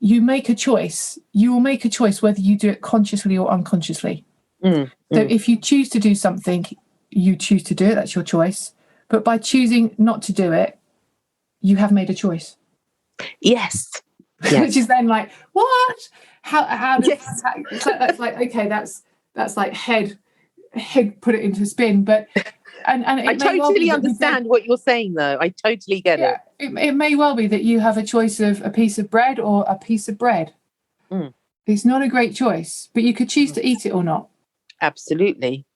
you make a choice. You will make a choice whether you do it consciously or unconsciously. So if you choose to do something, you choose to do it. That's your choice. But by choosing not to do it, you have made a choice. Yes. Which is then like, what? How does that's like, okay, that's like head put it into spin. But and I totally understand what you're saying, though. I totally get it. It may well be that you have a choice of a piece of bread or a piece of bread. It's not a great choice, but you could choose to eat it or not. Absolutely.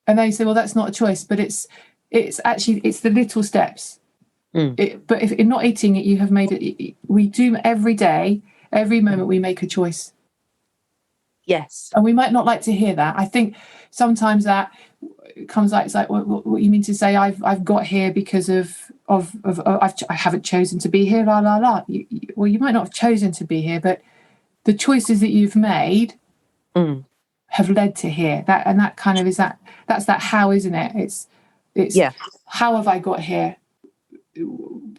And they say, well, that's not a choice, but it's the little steps. But if you're not eating it, you have made it. We do every day, every moment we make a choice. Yes. And we might not like to hear that. I think sometimes that comes like, it's like, what you mean to say I've got here because I haven't chosen to be here, la, la, la. Well, you might not have chosen to be here, but the choices that you've made have led to here. That kind of that's that how, isn't it? It's how have I got here?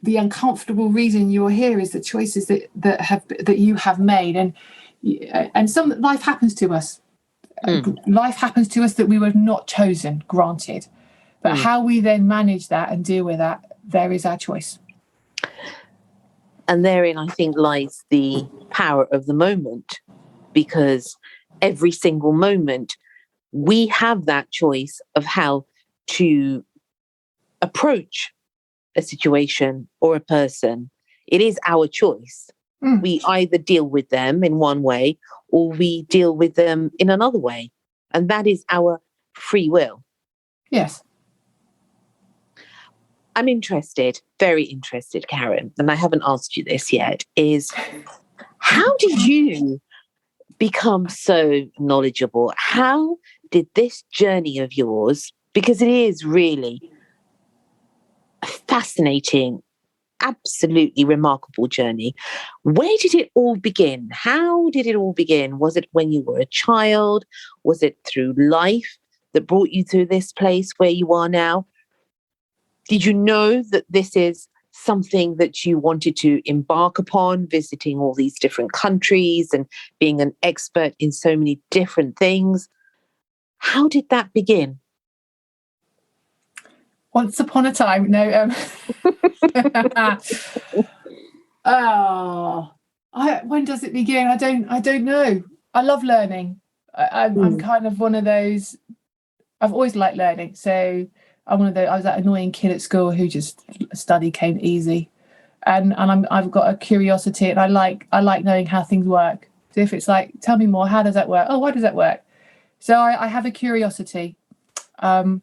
The uncomfortable reason you're here is the choices that you have made, and some life happens to us. Life happens to us that we were not chosen, granted, but how we then manage that and deal with that, there is our choice. And therein, I think, lies the power of the moment, because every single moment we have that choice of how to approach a situation or a person. It is our choice. We either deal with them in one way or we deal with them in another way. And that is our free will. Yes. I'm interested, very interested, Karen, and I haven't asked you this yet, is how did you become so knowledgeable? How did this journey of yours, because it is really a fascinating, absolutely remarkable journey. Where did it all begin? How did it all begin? Was it when you were a child? Was it through life that brought you to this place where you are now? Did you know that this is something that you wanted to embark upon, visiting all these different countries and being an expert in so many different things? How did that begin? Once upon a time, no. When does it begin? I don't know. I love learning. I'm kind of one of those. I've always liked learning. So I'm one of those. I was that annoying kid at school who just study came easy, and I've got a curiosity, and I like knowing how things work. So if it's like, tell me more, how does that work? Oh, why does that work? So I have a curiosity. I'm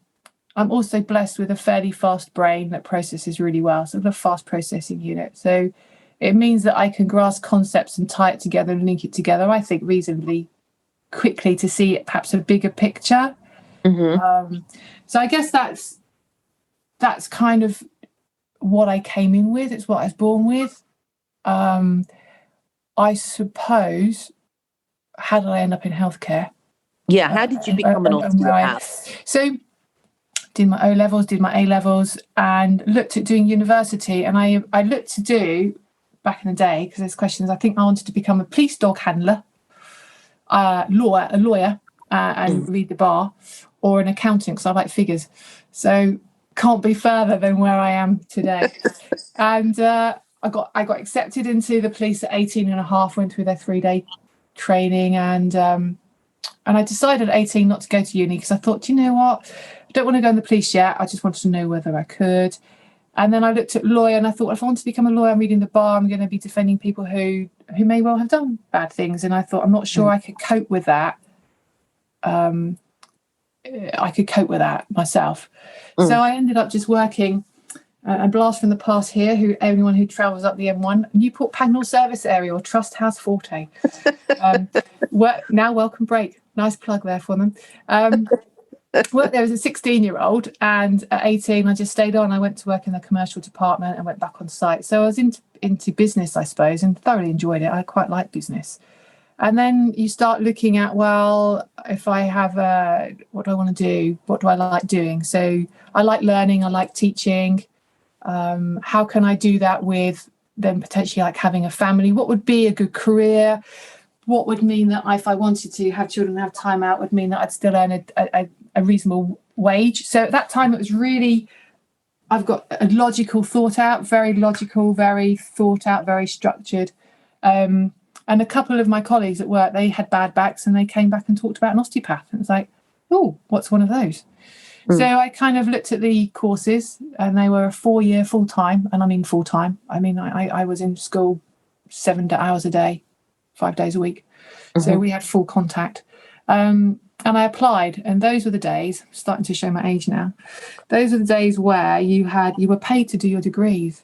also blessed with a fairly fast brain that processes really well. So I've got a fast processing unit. So it means that I can grasp concepts and tie it together and link it together, I think, reasonably quickly to see perhaps a bigger picture. So I guess that's kind of what I came in with. It's what I was born with. I suppose, how did I end up in healthcare? Yeah, how did you become an osteopath? So did my O-levels, did my A-levels, and looked at doing university. And I looked to do, back in the day, because there's questions, I think I wanted to become a police dog handler, a lawyer, and read the bar, or an accountant, because I like figures. So can't be further than where I am today. And I got accepted into the police at 18 and a half, went through their 3-day training, and I decided at 18 not to go to uni because I thought, you know what, I don't want to go in the police yet. I just wanted to know whether I could. And then I looked at lawyer, and I thought, if I want to become a lawyer, I'm reading the bar, I'm going to be defending people who may well have done bad things. And I thought, I'm not sure I could cope with that. I could cope with that myself. So I ended up just working a blast from the past here, anyone who travels up the M1, Newport Pagnell Service Area, or Trust House Forte. Now Welcome Break. Nice plug there for them. Worked there as a 16-year-old, and at 18 I just stayed on. I went to work in the commercial department and went back on site. So I was into business, I suppose, and thoroughly enjoyed it. I quite like business. And then you start looking at, well, if I have what do I want to do? What do I like doing? So I like learning, I like teaching. How can I do that with then potentially like having a family? What would be a good career? What would mean that if I wanted to have children and have time out would mean that I'd still earn a reasonable wage? So at that time it was really, I've got a logical thought out, very logical, very thought out, very structured. And a couple of my colleagues at work, they had bad backs and they came back and talked about an osteopath. And it's like, oh, what's one of those? So I kind of looked at the courses, and they were a 4-year full-time. And I mean full-time. I mean, I was in school 7 hours a day, 5 days a week. So we had full contact. And I applied, and those were the days, I'm starting to show my age now, those are the days where you were paid to do your degrees.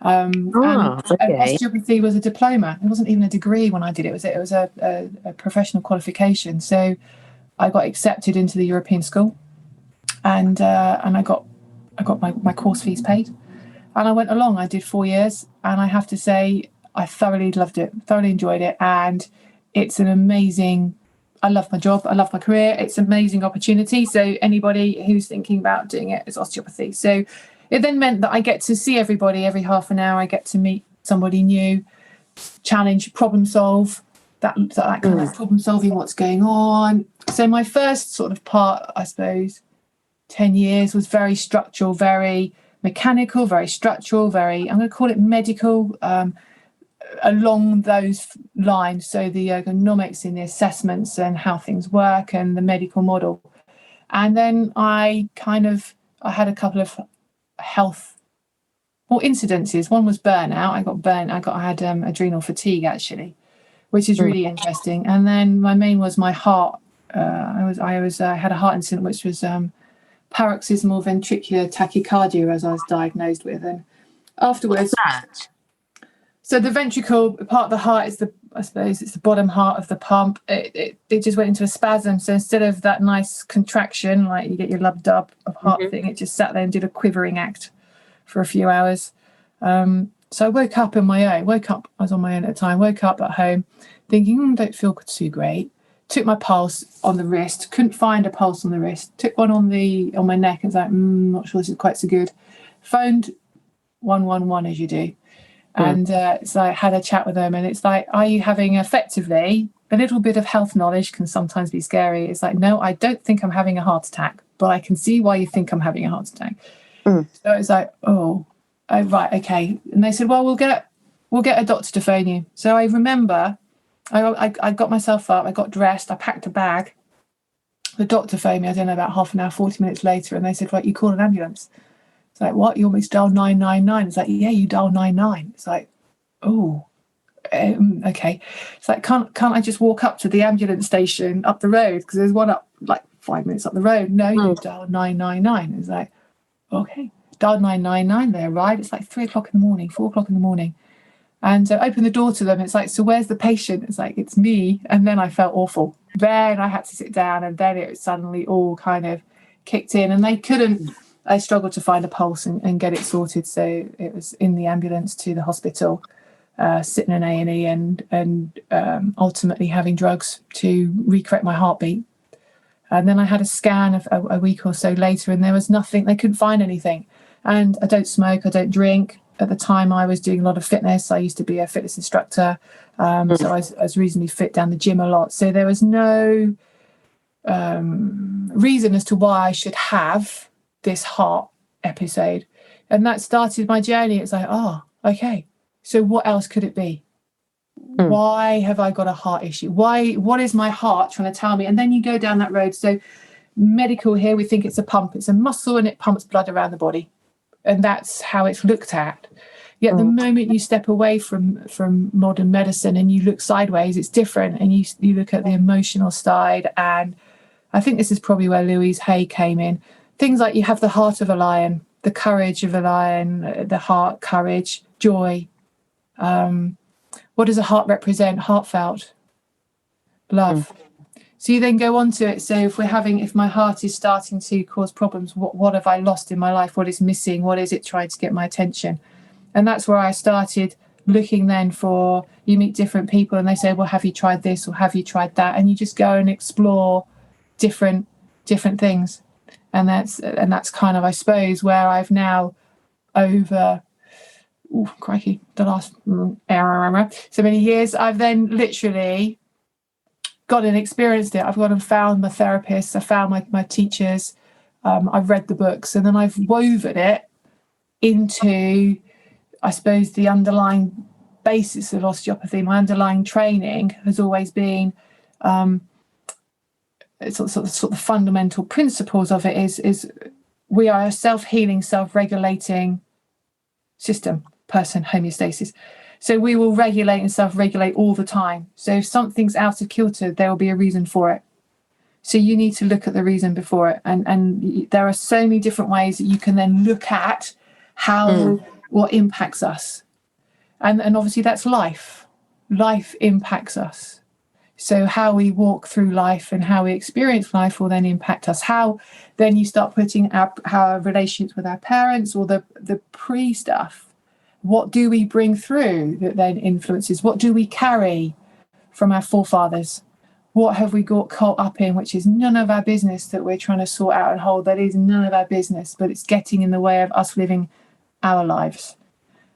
And osteopathy was a diploma. It wasn't even a degree when I did it. It was a professional qualification. So I got accepted into the European School, and I got my course fees paid, and I went along. I did 4 years, and I have to say I thoroughly loved it, thoroughly enjoyed it, and it's an amazing. I love my job. I love my career. It's an amazing opportunity. So anybody who's thinking about doing it is osteopathy. So it then meant that I get to see everybody every half an hour. I get to meet somebody new, challenge, problem solve, that kind of problem solving, what's going on. So my first sort of part, I suppose, 10 years was very structural, very mechanical, very structural, very, I'm going to call it medical, along those lines. So the ergonomics in the assessments and how things work and the medical model. And then I had a couple of health incidences. One was burnout. I had adrenal fatigue, actually, which is really interesting. And then my main was my heart. I had a heart incident, which was paroxysmal ventricular tachycardia, as I was diagnosed with. And afterwards, so the ventricle part of the heart is it's the bottom heart of the pump. It just went into a spasm. So instead of that nice contraction, like you get your lub dub of heart thing, it just sat there and did a quivering act for a few hours. So I woke up on my own. I was on my own at the time. Woke up at home thinking, don't feel too great. Took my pulse on the wrist. Couldn't find a pulse on the wrist. Took one on my neck and was like, not sure this is quite so good. Phoned 111 as you do. And so I had a chat with them, and it's like, are you having effectively a little bit of health knowledge can sometimes be scary. It's like, no, I don't think I'm having a heart attack, but I can see why you think I'm having a heart attack. So it's like, oh, right, okay. And they said, well, we'll get a doctor to phone you. So I remember I got myself up, I got dressed, I packed a bag. The doctor phoned me, I don't know, about half an hour, 40 minutes later, and they said, right, you call an ambulance. It's like, what? You want me to dial 999? It's like, yeah, you dial 99. It's like, oh, okay. It's like, can't I just walk up to the ambulance station up the road? Because there's one up like 5 minutes up the road. No, you dial 999. It's like, okay. Dial 999, they arrive. It's like 3 o'clock in the morning, 4 o'clock in the morning. And open the door to them. It's like, so where's the patient? It's like, it's me. And then I felt awful. Then I had to sit down, and then it suddenly all kind of kicked in, and I struggled to find a pulse and get it sorted. So it was in the ambulance to the hospital, sitting in A&E and ultimately having drugs to recorrect my heartbeat. And then I had a scan a week or so later, and there was nothing. They couldn't find anything. And I don't smoke, I don't drink. At the time, I was doing a lot of fitness. I used to be a fitness instructor. So I was reasonably fit down the gym a lot. So there was no reason as to why I should have this heart episode. And that started my journey. It's like, oh, okay. So what else could it be? Why have I got a heart issue? What is my heart trying to tell me? And then you go down that road. So medical here, we think it's a pump. It's a muscle, and it pumps blood around the body. And that's how it's looked at. Yet the moment you step away from modern medicine and you look sideways, it's different. And you look at the emotional side. And I think this is probably where Louise Hay came in. Things like you have the heart of a lion, the courage of a lion, the heart, courage, joy. What does a heart represent? Heartfelt, love. So you then go on to it. So if my heart is starting to cause problems, what have I lost in my life? What is missing? What is it trying to get my attention? And that's where I started looking then for, you meet different people and they say, well, have you tried this or have you tried that? And you just go and explore different things. And that's kind of, I suppose, where I've now over, crikey, the last so many years, I've then literally gone and experienced it. I've gone and found my therapists, I found my teachers, I've read the books, and then I've woven it into, I suppose, the underlying basis of osteopathy. My underlying training has always been sort of the fundamental principles of it is we are a self-healing, self-regulating system, person, homeostasis. So we will regulate and self-regulate all the time. So if something's out of kilter, there will be a reason for it. So you need to look at the reason before it. And there are so many different ways that you can then look at what impacts us. And obviously that's life. Life impacts us. So how we walk through life and how we experience life will then impact us. How then you start putting our relationships with our parents or the pre-stuff. What do we bring through that then influences? What do we carry from our forefathers? What have we got caught up in, which is none of our business, that we're trying to sort out and hold? That is none of our business, but it's getting in the way of us living our lives.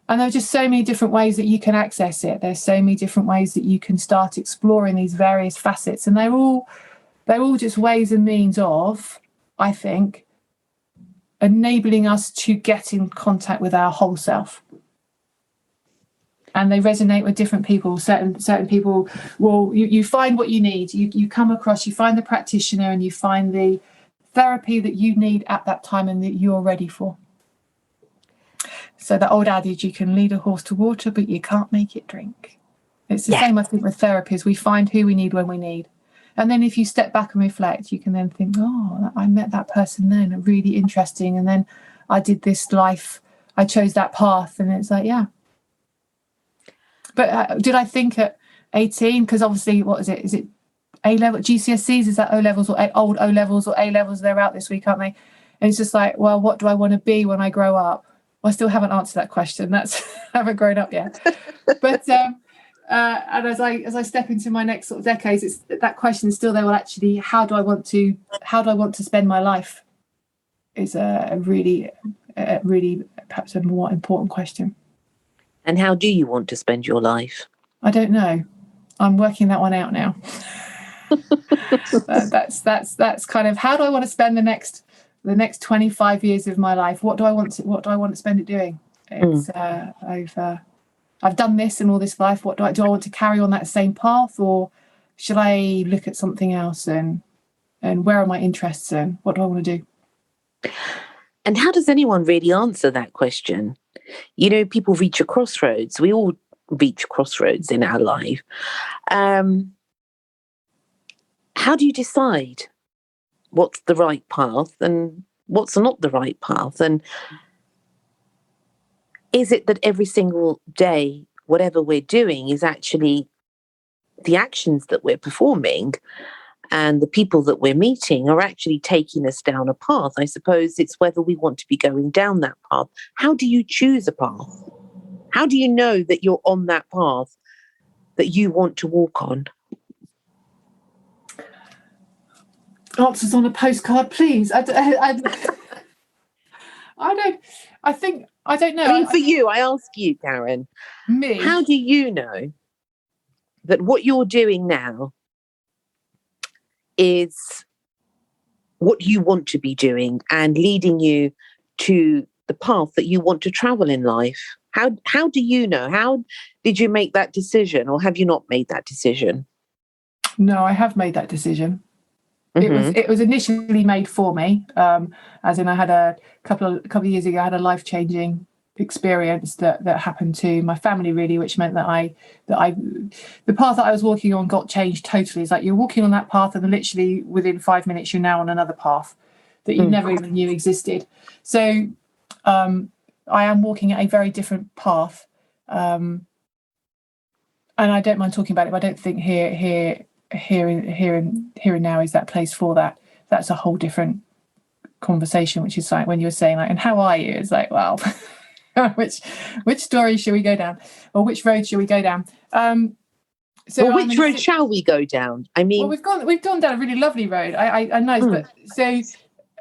And there are just so many different ways that you can access it. There's so many different ways that you can start exploring these various facets. And they're all just ways and means of, I think, enabling us to get in contact with our whole self. And they resonate with different people. Certain people will, you find what you need. You come across, you find the practitioner and you find the therapy that you need at that time and that you're ready for. So the old adage, you can lead a horse to water, but you can't make it drink. It's the same, I think, with therapies. We find who we need when we need. And then if you step back and reflect, you can then think, oh, I met that person then, really interesting. And then I did this life, I chose that path. And it's like, yeah. But did I think at 18? Because obviously, what is it? Is it A-level, GCSEs? Is that O-levels or old O-levels or A-levels? They're out this week, aren't they? And it's just like, well, what do I want to be when I grow up? Well, I still haven't answered that question. I haven't grown up yet. But and as I step into my next sort of decades, it's that question is still there. Well, actually, how do I want to spend my life? Is a really perhaps a more important question. And how do you want to spend your life? I don't know. I'm working that one out now. That's kind of, how do I want to spend the next 25 years of my life? What do I want to spend it doing? It's I've done this in all this life. What do I want to carry on that same path, or should I look at something else? And where are my interests, and what do I want to do? And how does anyone really answer that question? You know, people reach a crossroads. We all reach crossroads in our life. How do you decide what's the right path and what's not the right path? And is it that every single day, whatever we're doing is actually the actions that we're performing, and the people that we're meeting are actually taking us down a path? I suppose it's whether we want to be going down that path. How do you choose a path? How do you know that you're on that path that you want to walk on? Answers on a postcard, please. I don't know. I mean, for you, I ask you, Karen, Me? How do you know that what you're doing now is what you want to be doing and leading you to the path that you want to travel in life? How do you know? How did you make that decision, or have you not made that decision? No, I have made that decision. It was initially made for me, as in I had a couple of years ago, I had a life-changing experience that happened to my family, really, which meant that the path that I was walking on got changed totally. It's like you're walking on that path, and literally within 5 minutes you're now on another path that you never even knew existed. So I am walking at a very different path, and I don't mind talking about it, but I don't think here and now is that place for that. That's a whole different conversation, which is like when you were saying, like, and how are you? It's like, well, which story should we go down, or which road should we go down? Which road shall we go down? I mean, well, we've gone down a really lovely road. I know, but so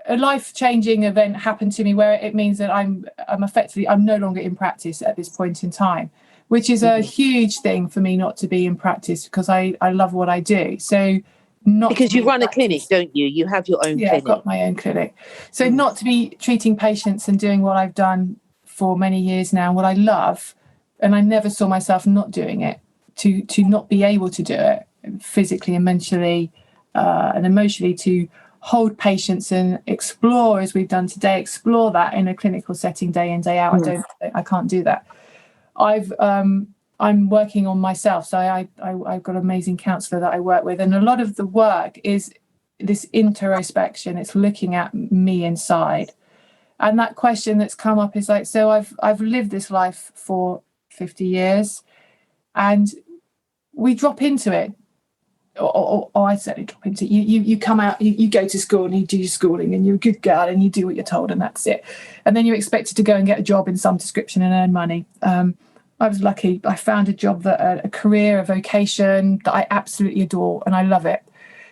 a life-changing event happened to me where it means that I'm no longer in practice at this point in time, which is a huge thing for me not to be in practice, because I love what I do. So because you run a clinic, don't you? You have your own clinic. I've got my own clinic. So not to be treating patients and doing what I've done for many years now, what I love, and I never saw myself not doing it, to not be able to do it physically and mentally and emotionally, to hold patients and explore, as we've done today, explore that in a clinical setting day in, day out. I can't do that. I'm working on myself. So I've got an amazing counsellor that I work with, and a lot of the work is this introspection. It's looking at me inside, and that question that's come up is like, so I've lived this life for 50 years, and we drop into it, or I certainly drop into it. You come out, you go to school and you do your schooling, and you're a good girl and you do what you're told, and that's it. And then you're expected to go and get a job in some description and earn money. I was lucky. I found a job, a career, a vocation that I absolutely adore, and I love it.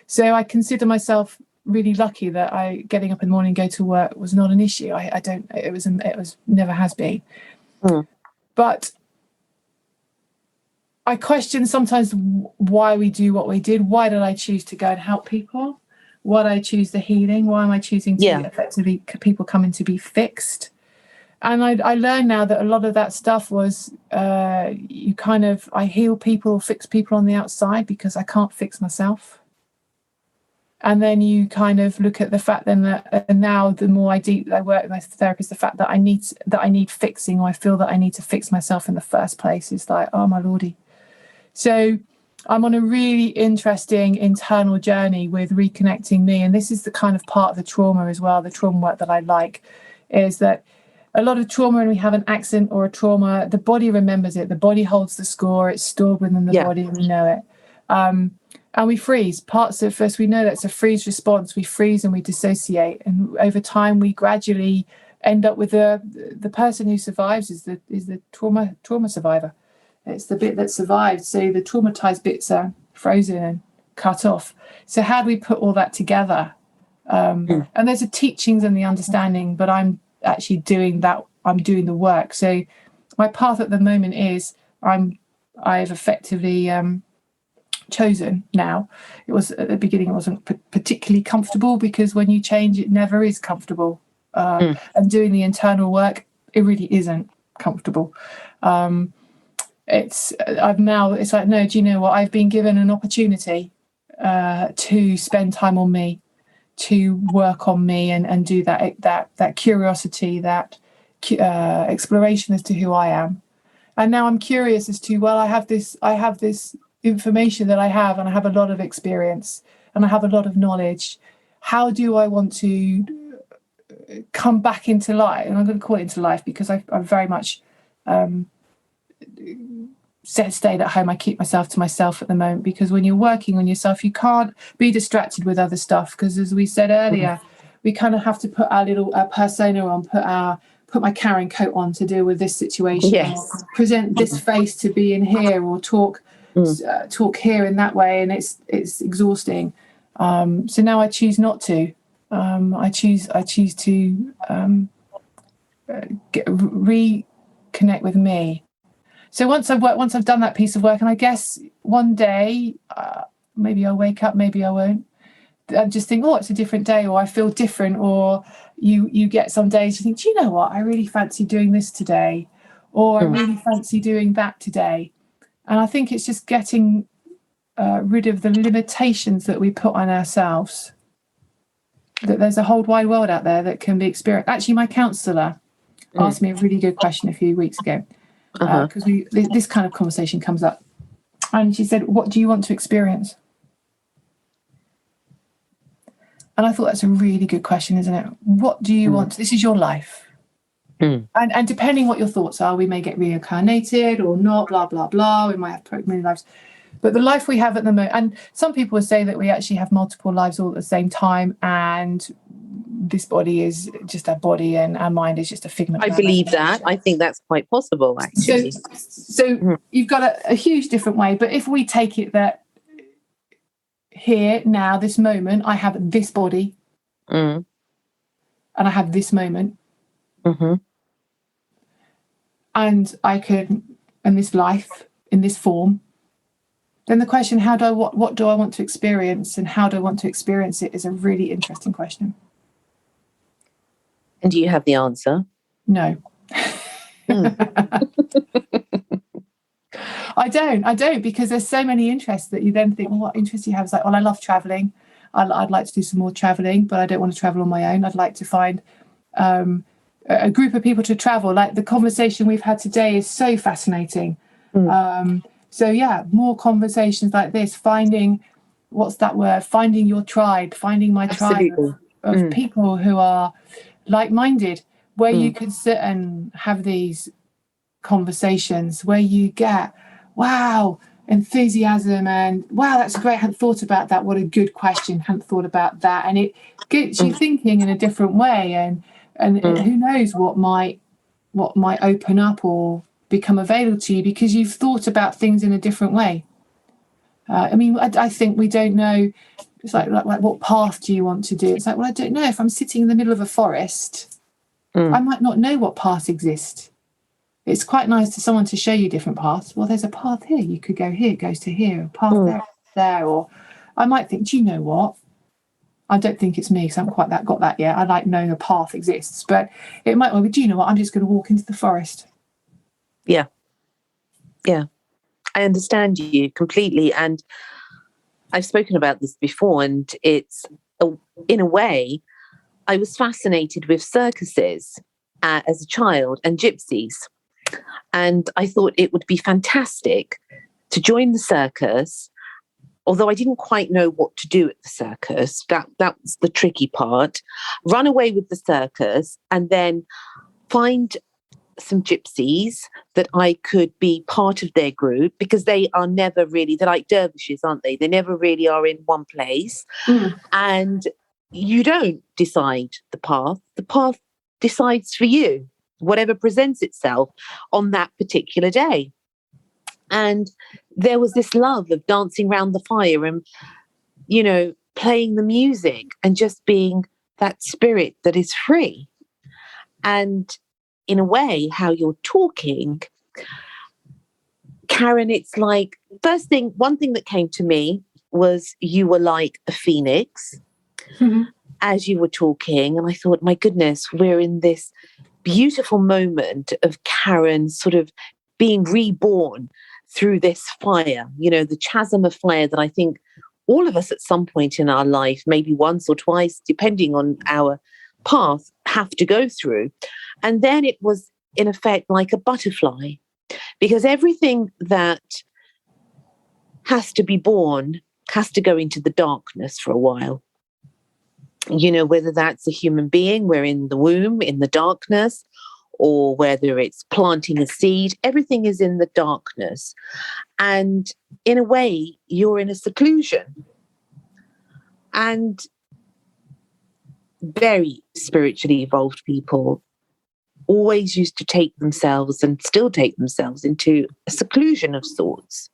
So I consider myself really lucky that getting up in the morning and go to work was not an issue. It was never has been. But I question sometimes why we do what we did. Why did I choose to go and help people? Why did I choose the healing? Why am I choosing to effectively people coming to be fixed? And I learned now that a lot of that stuff was I heal people, fix people on the outside because I can't fix myself. And then you kind of look at the fact then that, and now the more I work with my therapist, the fact that I need fixing, or I feel that I need to fix myself in the first place, is like, oh my lordy. So I'm on a really interesting internal journey with reconnecting me. And this is the kind of part of the trauma as well, the trauma work that I like, is that a lot of trauma, when we have an accident or a trauma, the body remembers it. The body holds the score. It's stored within the body, and we know it. And we freeze. Parts of us, we know that's a freeze response. We freeze and we dissociate. And over time, we gradually end up with the person who survives is the trauma survivor. It's the bit that survived. So the traumatized bits are frozen and cut off. So how do we put all that together? And there's the teachings and the understanding, but I'm actually doing that. I'm doing the work. So my path at the moment is I've effectively chosen now. It was at the beginning, it wasn't particularly comfortable, because when you change, it never is comfortable. And doing the internal work, it really isn't comfortable. It's like, no, do you know what? I've been given an opportunity to spend time on me, to work on me, and do that curiosity, that exploration as to who I am. And now I'm curious as to, well, I have this information that I have, and I have a lot of experience, and I have a lot of knowledge. How do I want to come back into life? And I'm going to call it into life, because I very much stayed at home. I keep myself to myself at the moment, because when you're working on yourself, you can't be distracted with other stuff, because as we said earlier, we kind of have to put our little persona on, put my Karen coat on to deal with this situation, or present this face to be in here, or talk here in that way, and it's exhausting. So now I choose not to. I choose to reconnect with me. So once I've done that piece of work, and I guess one day, maybe I'll wake up, maybe I won't, and just think, oh, it's a different day, or I feel different, or you get some days you think, do you know what, I really fancy doing this today, or I really fancy doing that today. And I think it's just getting rid of the limitations that we put on ourselves, that there's a whole wide world out there that can be experienced. Actually, my counsellor asked me a really good question a few weeks ago, because this kind of conversation comes up, and she said, what do you want to experience? And I thought, that's a really good question, isn't it? What do you want? This is your life. And depending what your thoughts are, we may get reincarnated or not, blah, blah, blah. We might have many lives. But the life we have at the moment, and some people would say that we actually have multiple lives all at the same time, and this body is just our body and our mind is just a figment. I believe that. I think that's quite possible, actually. So you've got a huge different way. But if we take it that here, now, this moment, I have this body, and I have this moment, and I could, in this life, in this form, then the question, what do I want to experience, and how do I want to experience it, is a really interesting question. And do you have the answer? No. I don't, because there's so many interests that you then think, well, what interest do you have? It's like, well, I love traveling. I'd like to do some more traveling, but I don't want to travel on my own. I'd like to find a group of people to travel. Like the conversation we've had today is so fascinating. So yeah, more conversations like this, finding, what's that word? Finding your tribe, finding my tribe of people who are like-minded, where you can sit and have these conversations where you get, wow, enthusiasm, and wow, that's great, I hadn't thought about that, what a good question, hadn't thought about that, and it gets you thinking in a different way, and who knows what might open up or become available to you, because you've thought about things in a different way. I think we don't know. It's like what path do you want to do? It's like, well, I don't know. If I'm sitting in the middle of a forest, I might not know what paths exist. It's quite nice to someone to show you different paths. Well, there's a path here. You could go here. It goes to here. A path there. Or I might think, do you know what? I don't think it's me, because I haven't quite got that yet. I like knowing a path exists. But it might well be, do you know what? I'm just going to walk into the forest. Yeah. Yeah. I understand you completely. And I've spoken about this before, and it's, in a way, I was fascinated with circuses as a child, and gypsies. And I thought it would be fantastic to join the circus, although I didn't quite know what to do at the circus. That was the tricky part. Run away with the circus and then find some gypsies that I could be part of their group, because they are never really, they're like dervishes, aren't they? They never really are in one place. And you don't decide the path decides for you, whatever presents itself on that particular day. And there was this love of dancing around the fire and, playing the music and just being that spirit that is free. And in a way, how you're talking, Karen, it's like one thing that came to me was you were like a phoenix as you were talking. And I thought, my goodness, we're in this beautiful moment of Karen sort of being reborn through this fire, the chasm of fire that I think all of us at some point in our life, maybe once or twice, depending on our path, have to go through. And then it was, in effect, like a butterfly, because everything that has to be born has to go into the darkness for a while. Whether that's a human being, we're in the womb, in the darkness, or whether it's planting a seed, everything is in the darkness. And in a way, you're in a seclusion. And very spiritually evolved people always used to take themselves and still take themselves into a seclusion of sorts,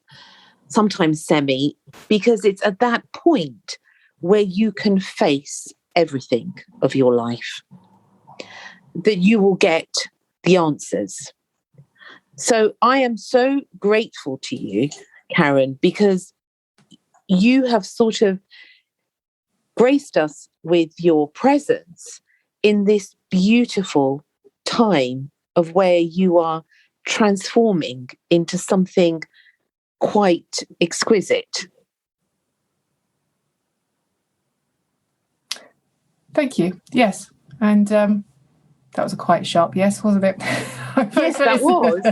sometimes semi, because it's at that point where you can face everything of your life, that you will get the answers. So I am so grateful to you, Karen, because you have sort of graced us with your presence in this beautiful time of where you are transforming into something quite exquisite. Thank you. Yes. And that was a quite sharp yes, wasn't it? Yes, that was.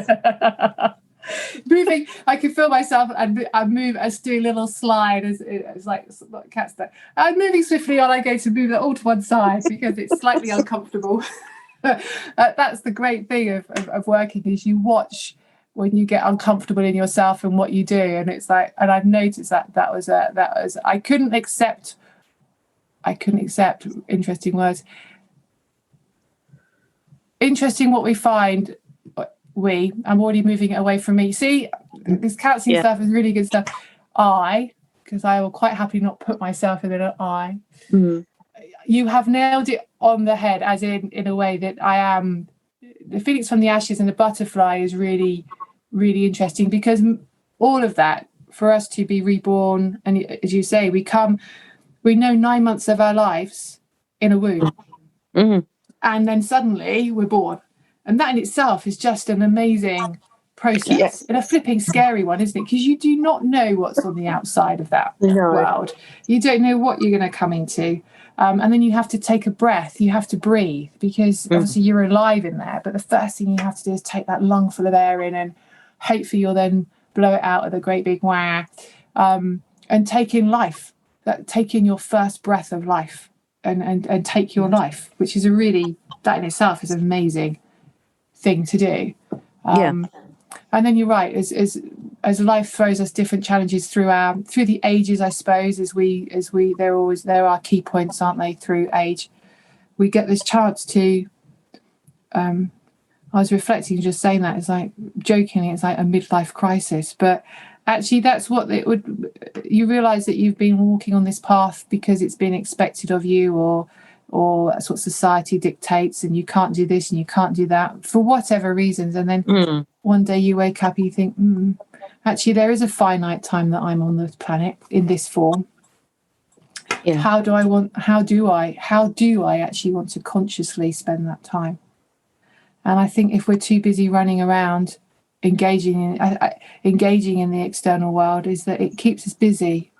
Moving, I could feel myself and I move as do a little slide as it's like cats that I'm moving swiftly on. I go to move it all to one side because it's slightly uncomfortable. That's the great thing of working, is you watch when you get uncomfortable in yourself and what you do, and it's like, and I've noticed that was I couldn't accept interesting words. Interesting what we find. I'm already moving it away from me. See, this counselling stuff is really good stuff. Because I will quite happily not put myself in an I. You have nailed it on the head, as in a way that I am. The phoenix from the ashes and the butterfly is really, really interesting, because all of that, for us to be reborn, and as you say, we know 9 months of our lives in a womb, and then suddenly we're born. And that in itself is just an amazing process, and a flipping scary one, isn't it? Because you do not know what's on the outside of that world. You don't know what you're going to come into. And then you have to take a breath. You have to breathe, because obviously you're alive in there. But the first thing you have to do is take that lungful of air in, and hopefully you'll then blow it out with a great big wah. And take in life, take in your first breath of life, and take your life, which is that in itself is amazing thing to do. And then you're right, as life throws us different challenges through the ages, I suppose, as we there are key points, aren't they, through age, we get this chance to I was reflecting, just saying that, it's like, jokingly, it's like a midlife crisis, but actually that's what it would. You realize that you've been walking on this path because it's been expected of you, or that's what society dictates, and you can't do this and you can't do that for whatever reasons. And then one day you wake up and you think, actually there is a finite time that I'm on the planet in this form. How do I actually want to consciously spend that time? And I think if we're too busy running around engaging in the external world, is that it keeps us busy.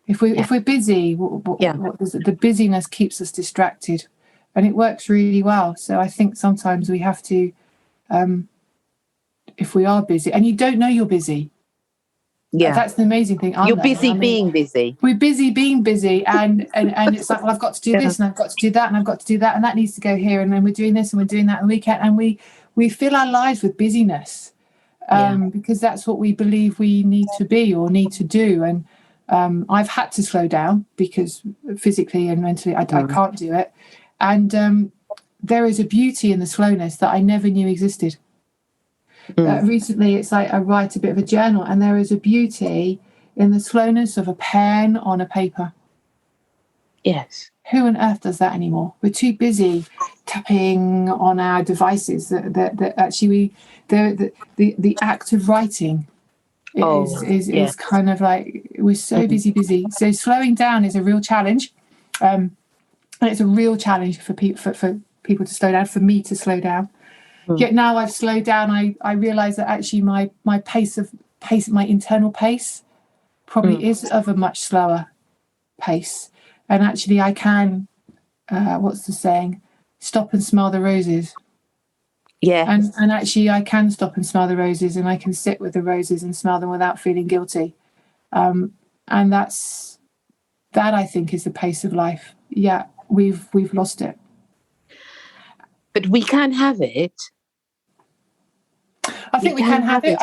If we're busy, what is it? The busyness keeps us distracted, and it works really well. So I think sometimes we have to, if we are busy, and you don't know you're busy. That's the amazing thing. You're busy being busy. We're busy being busy, and it's like, well, I've got to do this, and I've got to do that, and I've got to do that, and that needs to go here, and then we're doing this, and we're doing that, and we can't, and we fill our lives with busyness, because that's what we believe we need to be or need to do. And I've had to slow down because physically and mentally I can't do it. And there is a beauty in the slowness that I never knew existed. Recently, it's like I write a bit of a journal, and there is a beauty in the slowness of a pen on a paper. Yes. Who on earth does that anymore? We're too busy tapping on our devices that actually the act of writing is kind of like, we're so busy. So slowing down is a real challenge, and it's a real challenge for people to slow down, for me to slow down. Yet now I've slowed down, I realise that actually my my internal pace probably is of a much slower pace, and actually I can, what's the saying, stop and smell the roses. And actually I can stop and smell the roses, and I can sit with the roses and smell them without feeling guilty, and that I think is the pace of life. We've lost it, but we can have it. I think we can have it.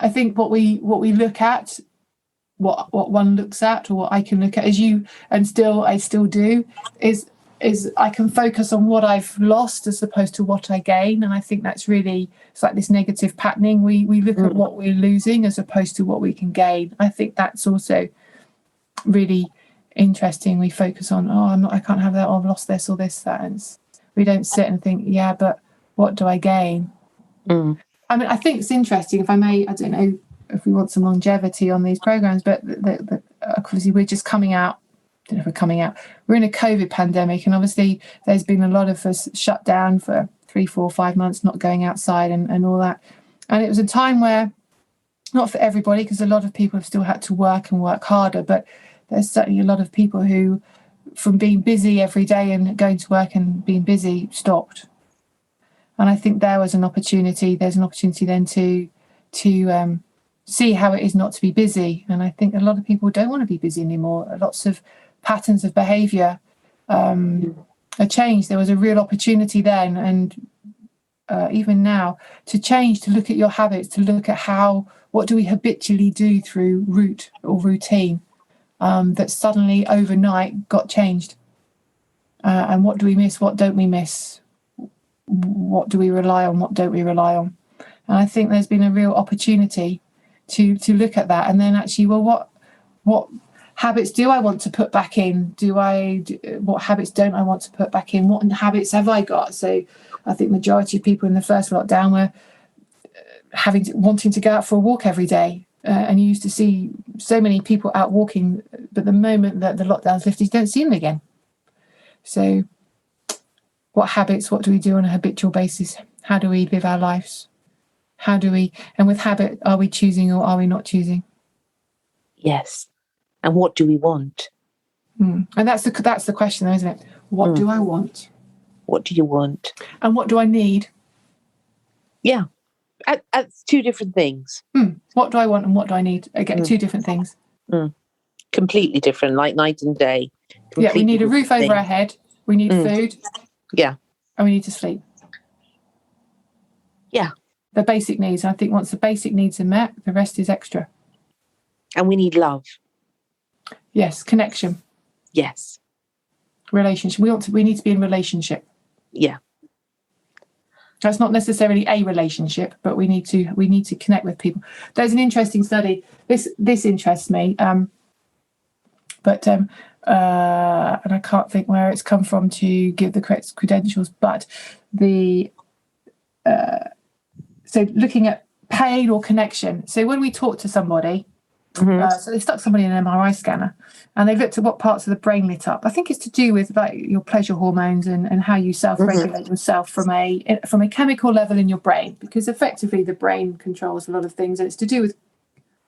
I think what we look at, what one looks at, or what I can look at, I still do, is I can focus on what I've lost as opposed to what I gain. And I think that's really, it's like this negative patterning. We look at what we're losing as opposed to what we can gain. I think that's also really interesting. We focus on, I can't have that, I've lost this or this, that, and we don't sit and think, but what do I gain? I mean, I think it's interesting, if I may, I don't know if we want some longevity on these programs, but obviously we're just coming out. I don't know if we're coming out. We're in a COVID pandemic, and obviously there's been a lot of us shut down for 3, 4, 5 months, not going outside and all that. And it was a time where, not for everybody, because a lot of people have still had to work and work harder, but there's certainly a lot of people who, from being busy every day and going to work and being busy, stopped. And I think there's an opportunity then to see how it is not to be busy. And I think a lot of people don't want to be busy anymore. Lots of patterns of behaviour are changed. There was a real opportunity then, and even now, to change, to look at your habits, to look at what do we habitually do through routine that suddenly overnight got changed. And what do we miss? What don't we miss? What do we rely on? What don't we rely on? And I think there's been a real opportunity to look at that, and then actually, well, what habits do I want to put back in? What habits don't I want to put back in? What habits have I got? So I think majority of people in the first lockdown were wanting to go out for a walk every day, and you used to see so many people out walking, but the moment that the lockdown's lifted, you don't see them again. So what habits, what do we do on a habitual basis? How do we live our lives? And with habit, are we choosing or are we not choosing? Yes. And what do we want? And that's the question, though, isn't it? What do I want? What do you want? And what do I need? Yeah. That's two different things. What do I want and what do I need? Again, two different things. Completely different, like night and day. We need a roof over our head. We need food. Yeah. And we need to sleep. Yeah. The basic needs. I think once the basic needs are met, the rest is extra. And we need love. Yes. Connection. Yes. Relationship. We need to be in relationship. Yeah. That's not necessarily a relationship, but we need to connect with people. There's an interesting study. This interests me. And I can't think where it's come from to give the correct credentials, but so looking at pain or connection. So when we talk to somebody, so they stuck somebody in an MRI scanner and they looked at what parts of the brain lit up. I think it's to do with like your pleasure hormones and how you self-regulate yourself from a chemical level in your brain, because effectively the brain controls a lot of things, and it's to do with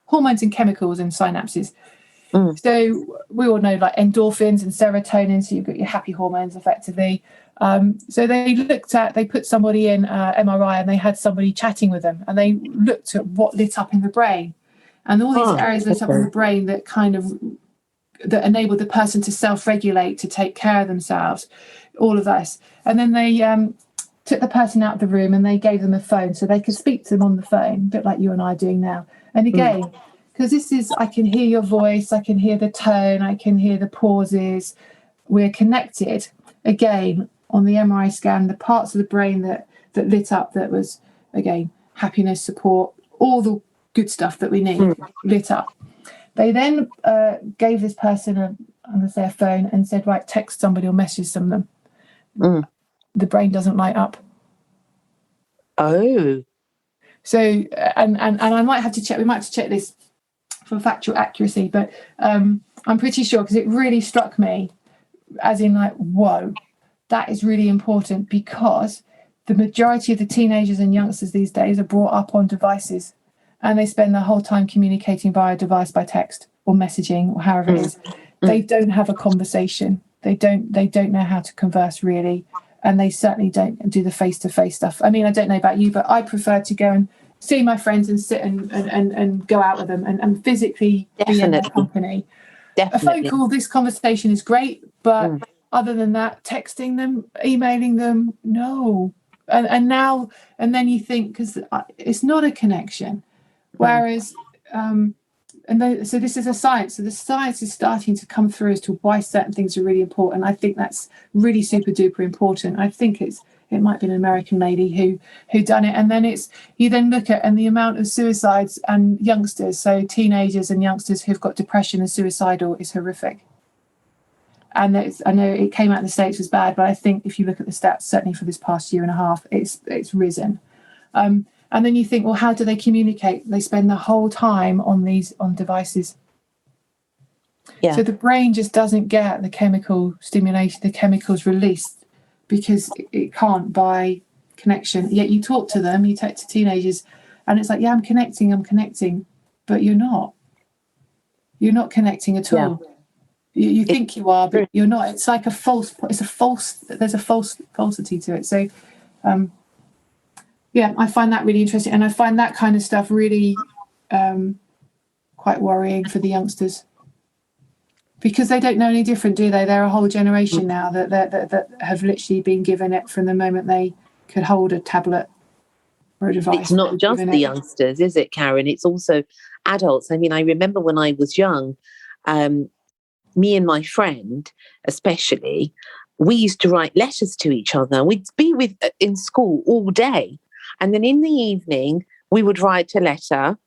hormones and chemicals and synapses. So we all know like endorphins and serotonin, so you've got your happy hormones effectively. So they put somebody in MRI and they had somebody chatting with them, and they looked at what lit up in the brain, and all these areas lit up in the brain that enabled the person to self-regulate, to take care of themselves, all of this. And then they took the person out of the room and they gave them a phone so they could speak to them on the phone, a bit like you and I are doing now. And again, because I can hear your voice, I can hear the tone, I can hear the pauses, we're connected. Again, on the MRI scan, the parts of the brain that lit up, that was, again, happiness, support, all the good stuff that we need, lit up. They then gave this person a phone and said, right, text somebody or message some of them. The brain doesn't light up. Oh. So, and I might have to check, we might have to check this for factual accuracy, but I'm pretty sure, because it really struck me, as in like, whoa, that is really important, because the majority of the teenagers and youngsters these days are brought up on devices, and they spend their whole time communicating via device, by text or messaging or however it is. They don't have a conversation. They don't know how to converse really, and they certainly don't do the face-to-face stuff. I mean, I don't know about you, but I prefer to go and see my friends and sit and go out with them and physically be in their company. Definitely. A phone call, this conversation is great, but other than that, texting them, emailing them, no. And then you think, because it's not a connection. Whereas, so this is a science. So the science is starting to come through as to why certain things are really important. I think that's really super duper important. I think it might be an American lady who done it. And then you then look at, and the amount of suicides and youngsters, so teenagers and youngsters who've got depression and suicidal, is horrific. And I know it came out in the States was bad, but I think if you look at the stats, certainly for this past year and a half, it's risen. And then you think, well, how do they communicate? They spend the whole time on devices. Yeah. So the brain just doesn't get the chemical stimulation, the chemicals released, because it can't by connection. Yet you talk to them, you talk to teenagers, and it's like, yeah, I'm connecting, but you're not. You're not connecting at all. You think you are, but you're not. It's like there's a falsity to it. So, yeah, I find that really interesting, and I find that kind of stuff really quite worrying for the youngsters, because they don't know any different, do they? They're a whole generation now that have literally been given it from the moment they could hold a tablet or a device. It's not just the youngsters, is it, Karen? It's also adults. I mean, I remember when I was young, me and my friend, especially, we used to write letters to each other. We'd be in school all day. And then in the evening, we would write a letter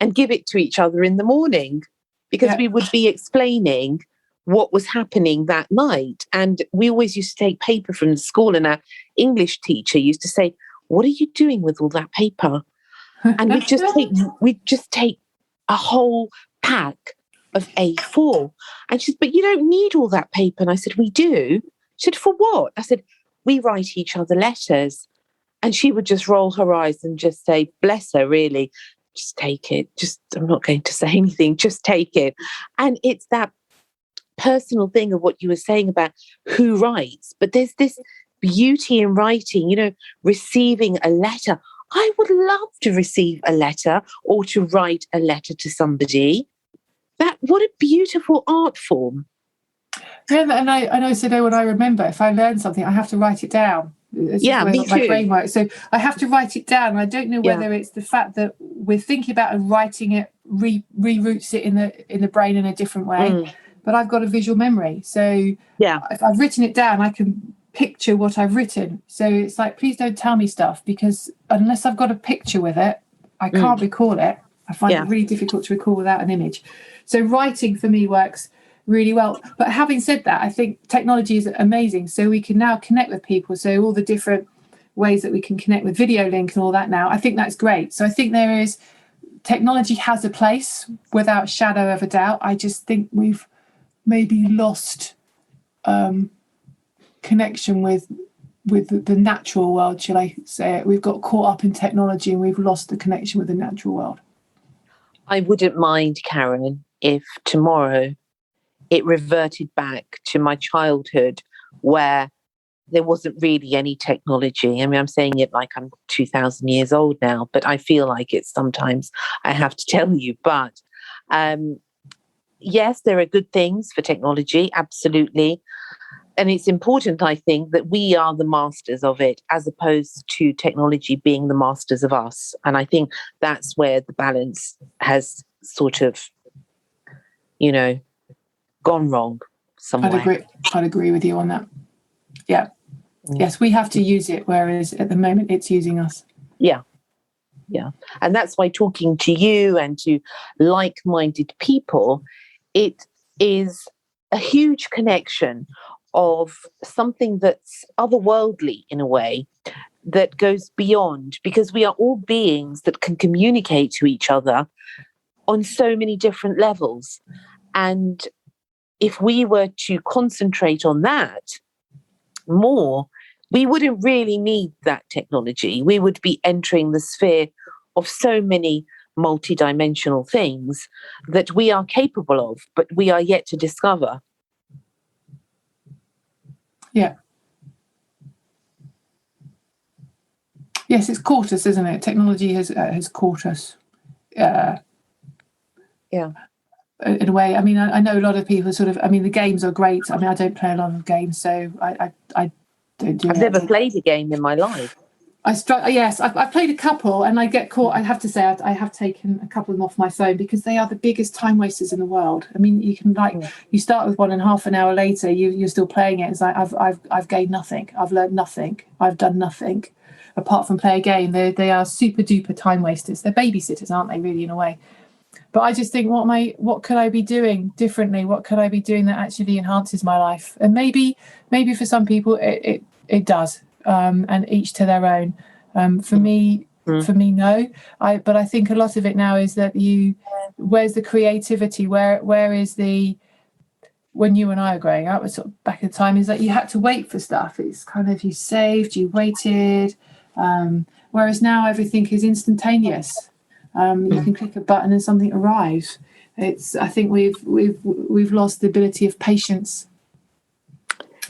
and give it to each other in the morning, because we would be explaining what was happening that night. And we always used to take paper from the school, and our English teacher used to say, "What are you doing with all that paper?" And we'd just take a whole pack of A4. And she said, "But you don't need all that paper." And I said, "We do." She said, "For what?" I said, "We write each other letters." And she would just roll her eyes and just say, bless her, really, just take it. I'm not going to say anything, just take it. And it's that personal thing of what you were saying about who writes. But there's this beauty in writing, receiving a letter. I would love to receive a letter, or to write a letter to somebody. What a beautiful art form. Yeah, and I know, so when I remember, if I learn something, I have to write it down. It's me too. My brain works. So I have to write it down. I don't know whether it's the fact that we're thinking about and writing it reroutes it in the brain in a different way. But I've got a visual memory. So if I've written it down, I can picture what I've written. So it's like, please don't tell me stuff, because unless I've got a picture with it, I can't recall it. I find it really difficult to recall without an image. So writing for me works really well. But having said that, I think technology is amazing. So we can now connect with people. So all the different ways that we can connect with video link and all that now, I think that's great. So I think technology has a place without shadow of a doubt. I just think we've maybe lost connection with the natural world, shall I say it. We've got caught up in technology and we've lost the connection with the natural world. I wouldn't mind, Karen, if tomorrow it reverted back to my childhood, where there wasn't really any technology. I mean, I'm saying it like I'm 2,000 years old now, but I feel like it sometimes, I have to tell you. But yes, there are good things for technology, absolutely. And it's important, I think, that we are the masters of it, as opposed to technology being the masters of us. And I think that's where the balance has sort of, gone wrong somewhere. I'd agree with you on that. Yeah. Yes, we have to use it, whereas at the moment it's using us. Yeah. And that's why talking to you and to like-minded people, it is a huge connection of something that's otherworldly in a way, that goes beyond, because we are all beings that can communicate to each other on so many different levels. And if we were to concentrate on that more, we wouldn't really need that technology. We would be entering the sphere of so many multidimensional things that we are capable of, but we are yet to discover. Yeah. Yes, it's caught us, isn't it? Technology has caught us. Yeah. In a way. I mean, I know a lot of people sort of, I mean, the games are great. I mean, I don't play a lot of games, so I don't do it. I've never played a game in my life. Yes, I've played a couple, and I get caught. I have to say, I have taken a couple of them off my phone because they are the biggest time wasters in the world. I mean, you can you start with one, and half an hour later, you're still playing it. It's like I've gained nothing. I've learned nothing. I've done nothing apart from play a game. They are super duper time wasters. They're babysitters, aren't they? Really, in a way. But I just think, what could I be doing differently? What could I be doing that actually enhances my life? And maybe for some people it does, and each to their own. For me, no. But I think a lot of it now is that where's the creativity? Where is the, when you and I were growing up, sort of back in time, is that you had to wait for stuff. It's kind of, you saved, you waited. Whereas now everything is instantaneous. You can click a button and something arrives. I think we've lost the ability of patience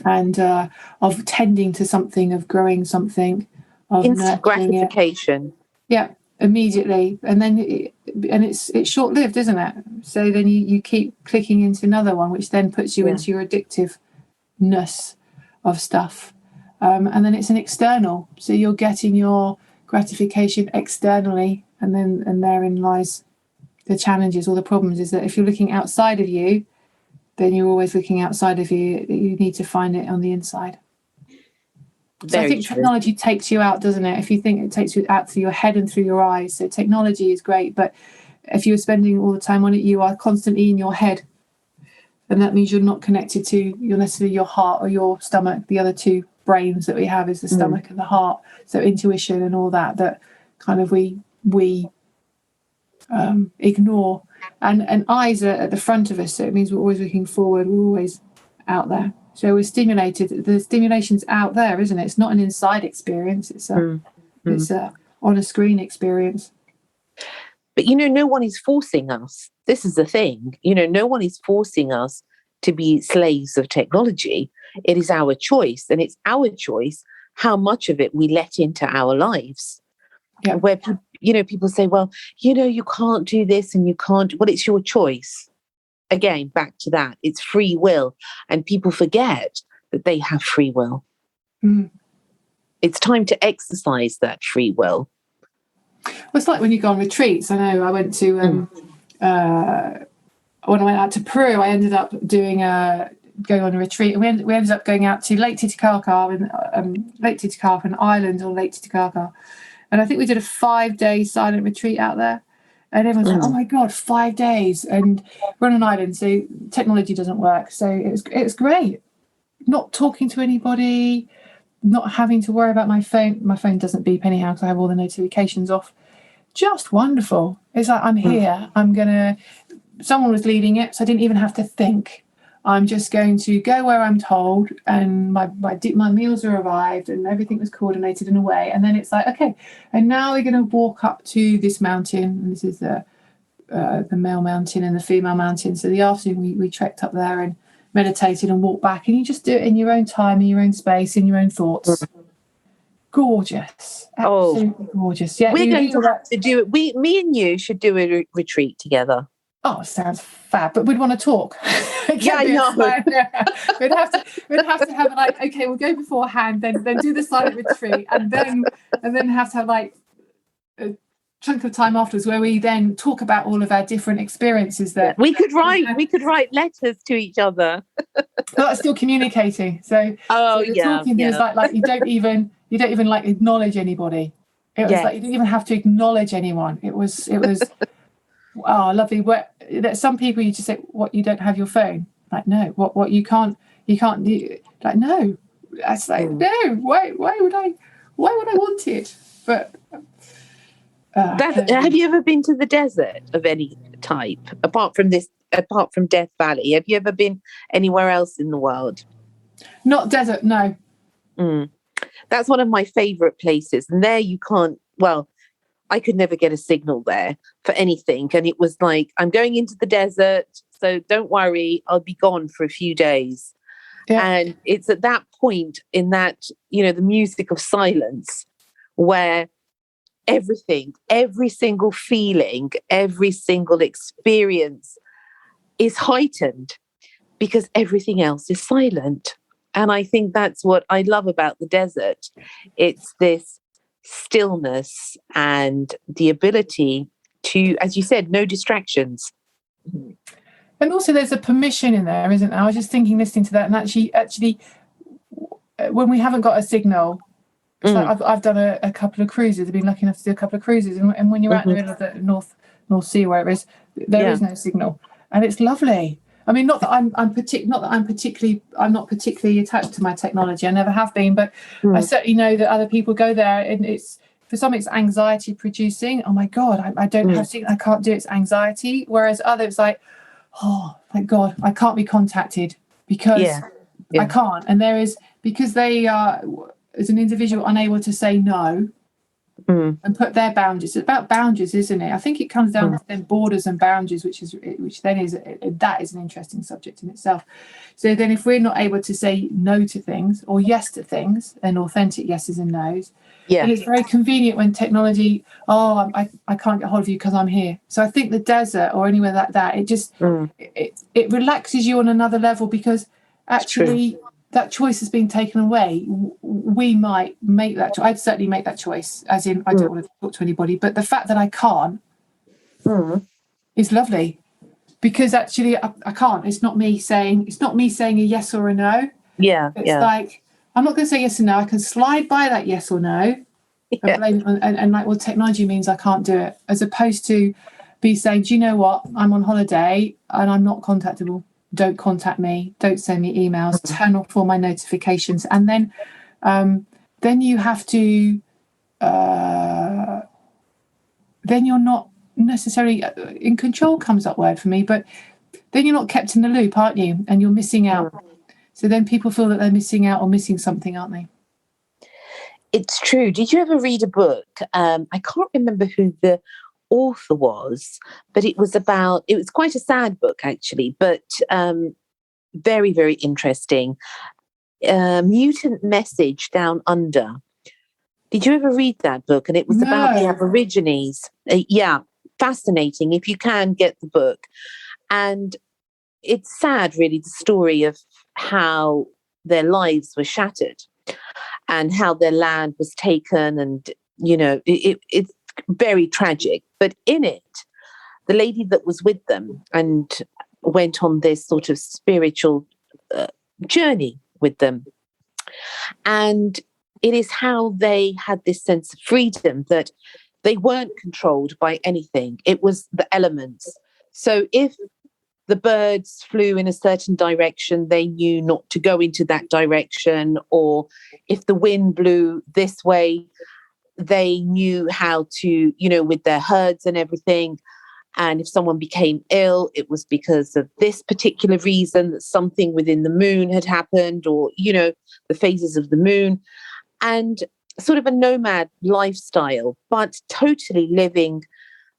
and of tending to something, of growing something, of instant gratification. Yeah, immediately, and then it's short-lived, isn't it? So then you keep clicking into another one, which then puts you into your addictiveness of stuff, and then it's an external. So you're getting your gratification externally. And therein lies the challenges or the problems, is that if you're looking outside of you, then you're always looking outside of you. You need to find it on the inside. So I think technology takes you out, doesn't it? If you think it takes you out through your head and through your eyes. So technology is great, but if you're spending all the time on it, you are constantly in your head. And that means you're not connected to necessarily your heart or your stomach. The other two brains that we have is the stomach and the heart. So intuition and all that kind of we ignore, and eyes are at the front of us, so it means we're always looking forward, we're always out there, so we're stimulated. The stimulation's out there, isn't it? It's not an inside experience, it's a on a screen experience. But no one is forcing us. This is the thing, no one is forcing us to be slaves of technology. It is our choice, and it's our choice how much of it we let into our lives. Yeah. Where people say, well, you can't do this and you can't. Well, it's your choice. Again, back to that. It's free will. And people forget that they have free will. It's time to exercise that free will. Well, it's like when you go on retreats. I know I went to, when I went out to Peru, I ended up going on a retreat. And we ended up going out to Lake Titicaca, an island on Lake Titicaca. And I think we did a 5-day silent retreat out there. And everyone's like, oh my God, 5 days. And we're on an island, so technology doesn't work. So it was great. Not talking to anybody, not having to worry about my phone. My phone doesn't beep anyhow because I have all the notifications off. Just wonderful. It's like, I'm here. Someone was leading it, so I didn't even have to think. I'm just going to go where I'm told, and my meals are arrived, and everything was coordinated in a way. And then it's like, okay, and now we're going to walk up to this mountain, and this is the male mountain and the female mountain. So the afternoon we trekked up there and meditated and walked back, and you just do it in your own time, in your own space, in your own thoughts. Gorgeous, absolutely gorgeous. Yeah, we're going to have to do it. Me and you should do a retreat together. Oh, sounds fab, but we'd want to talk. Yeah, I know. We'd have to have like, okay, we'll go beforehand, then do the silent retreat, and then have to have like a chunk of time afterwards where we then talk about all of our different experiences. That we could write letters to each other. Well, that's still communicating. So talking is like you don't even like acknowledge anybody. It was like you didn't even have to acknowledge anyone. It was. Oh, lovely. That some people you just say, what, you don't have your phone? Like, no. What you can't do? Like, no. That's like, no. Why would why would I want it? But have you ever been to the desert of any type apart from Death Valley? Have you ever been anywhere else in the world? Not desert, no. That's one of my favorite places, and there you can't, well, I could never get a signal there for anything, and it was like, I'm going into the desert, so don't worry, I'll be gone for a few days. And it's at that point in that, the music of silence, where everything, every single feeling, every single experience is heightened because everything else is silent. And I think that's what I love about the desert. It's this stillness and the ability to, as you said, no distractions. And also there's a permission in there, isn't there? I was just thinking, listening to that, and actually when we haven't got a signal, so I've done a couple of cruises. I've been lucky enough to do a couple of cruises, and when you're out in the middle of the North Sea, where it is, there is no signal, and it's lovely. I mean, not that I'm not particularly attached to my technology. I never have been, but I certainly know that other people go there, and it's, for some it's anxiety producing. Oh my God, I don't have signal, I can't do it. It's anxiety. Whereas others, like, oh thank God, I can't be contacted because I can't. And there is, because they are, as an individual, unable to say no and put their boundaries. It's about boundaries, isn't it? I think it comes down to then borders and boundaries, which then is an interesting subject in itself. So then if we're not able to say no to things or yes to things, and authentic yeses and nos, then it's very convenient when technology, I can't get hold of you because I'm here. So I think the desert or anywhere like that, it just it relaxes you on another level, because actually that choice has been taken away. We might make that choice. I'd certainly make that choice, as in I don't want to talk to anybody, but the fact that I can't is lovely, because actually I can't. It's not me saying a yes or a no. It's like, I'm not going to say yes or no. I can slide by that yes or no and blame it on, and like, well, technology means I can't do it, as opposed to be saying, do you know what, I'm on holiday and I'm not contactable. Don't contact me, don't send me emails, turn off all my notifications. And then you have to then you're not necessarily in control, comes that word for me, but then you're not kept in the loop, aren't you? And you're missing out. So then people feel that they're missing out or missing something, aren't they? It's true. Did you ever read a book? I can't remember who the author was, but it was quite a sad book, actually, but very, very interesting. Mutant Message Down Under. Did you ever read that book? And it was about the Aborigines. Fascinating. If you can get the book. And it's sad, really, the story of how their lives were shattered and how their land was taken. And, it's very tragic. But in it, the lady that was with them and went on this sort of spiritual journey with them. And it is how they had this sense of freedom, that they weren't controlled by anything. It was the elements. So if the birds flew in a certain direction, they knew not to go into that direction. Or if the wind blew this way, they knew how to, with their herds and everything. And if someone became ill, it was because of this particular reason, that something within the moon had happened, or, the phases of the moon. And sort of a nomad lifestyle, but totally living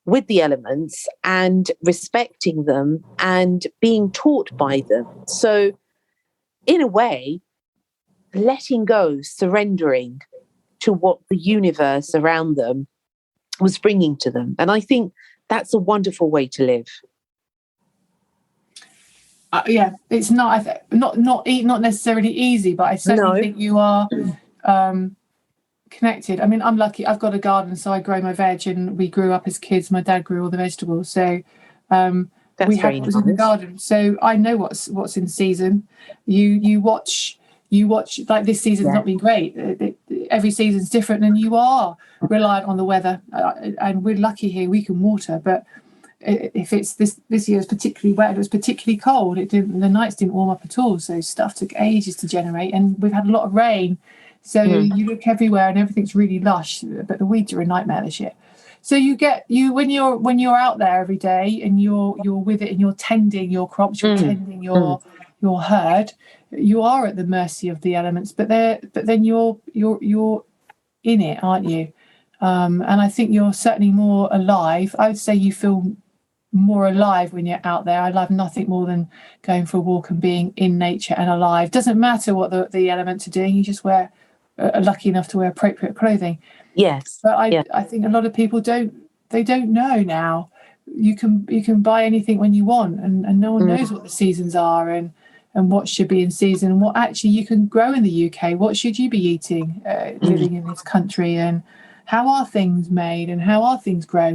with the elements and respecting them and being taught by them. So in a way, letting go, surrendering to what the universe around them was bringing to them. And I think that's a wonderful way to live. It's not necessarily easy, but I certainly think you are connected. I mean, I'm lucky. I've got a garden, so I grow my veg, and we grew up as kids. My dad grew all the vegetables, so we had what was in the garden. So I know what's in season. You watch. Like, this season's not been great. Every season's different, and you are reliant on the weather. And we're lucky here; we can water. But if it's this year was particularly wet, it was particularly cold. The nights didn't warm up at all, so stuff took ages to generate. And we've had a lot of rain, So you look everywhere and everything's really lush, but the weeds are a nightmare this year. So when you're out there every day and you're with it and you're tending your crops, you're tending your herd, you are at the mercy of the elements. But then you're in it, aren't you? And I think you're certainly more alive. I would say you feel more alive when you're out there. I love nothing more than going for a walk and being in nature and alive. Doesn't matter what the elements are doing. You just are lucky enough to wear appropriate clothing. Yes. But I think a lot of people don't know now. You can buy anything when you want, and no one knows what the seasons are and what should be in season and what actually you can grow in the UK. What should you be eating living in this country, and how are things made and how are things grown?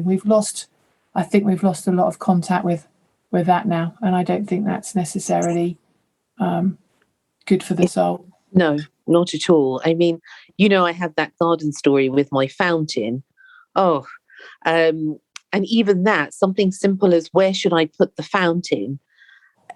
I think we've lost a lot of contact with that now, and I don't think that's necessarily good for the soul. No, not at all. I mean, I have that garden story with my fountain. And even that, something simple as where should I put the fountain,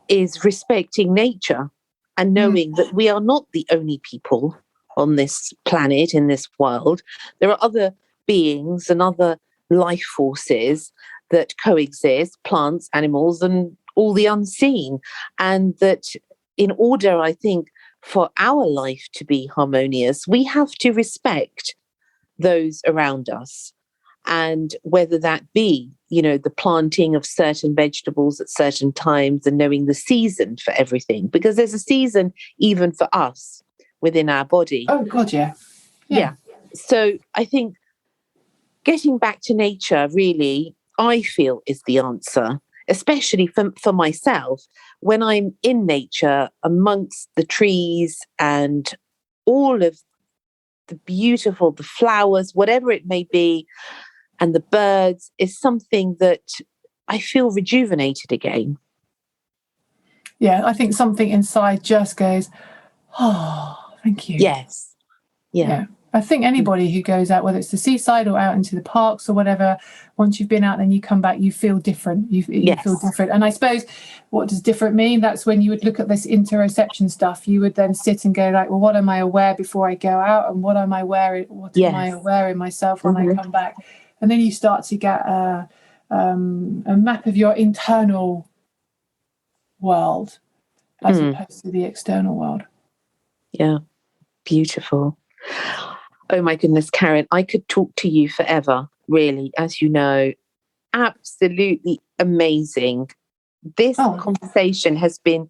is respecting nature and knowing that we are not the only people on this planet, in this world. There are other beings and other life forces that coexist, plants, animals, and all the unseen. And that in order, I think, for our life to be harmonious, we have to respect those around us. And whether that be, the planting of certain vegetables at certain times and knowing the season for everything, because there's a season even for us within our body. Oh, God, yeah. Yeah. So I think getting back to nature, really, I feel is the answer, especially for myself, when I'm in nature amongst the trees and all of the flowers, whatever it may be, and the birds, is something that I feel rejuvenated again. Yeah, I think something inside just goes, oh, thank you. Yes. Yeah. I think anybody who goes out, whether it's the seaside or out into the parks or whatever, once you've been out and you come back, you feel different. You feel different. And I suppose, what does different mean? That's when you would look at this interoception stuff. You would then sit and go like, well, what am I aware before I go out? And what am I aware? What am I aware in myself when I come back? And then you start to get a map of your internal world as opposed to the external world. Yeah. Beautiful. Oh my goodness, Karen, I could talk to you forever, really, as you know. Absolutely amazing. This conversation has been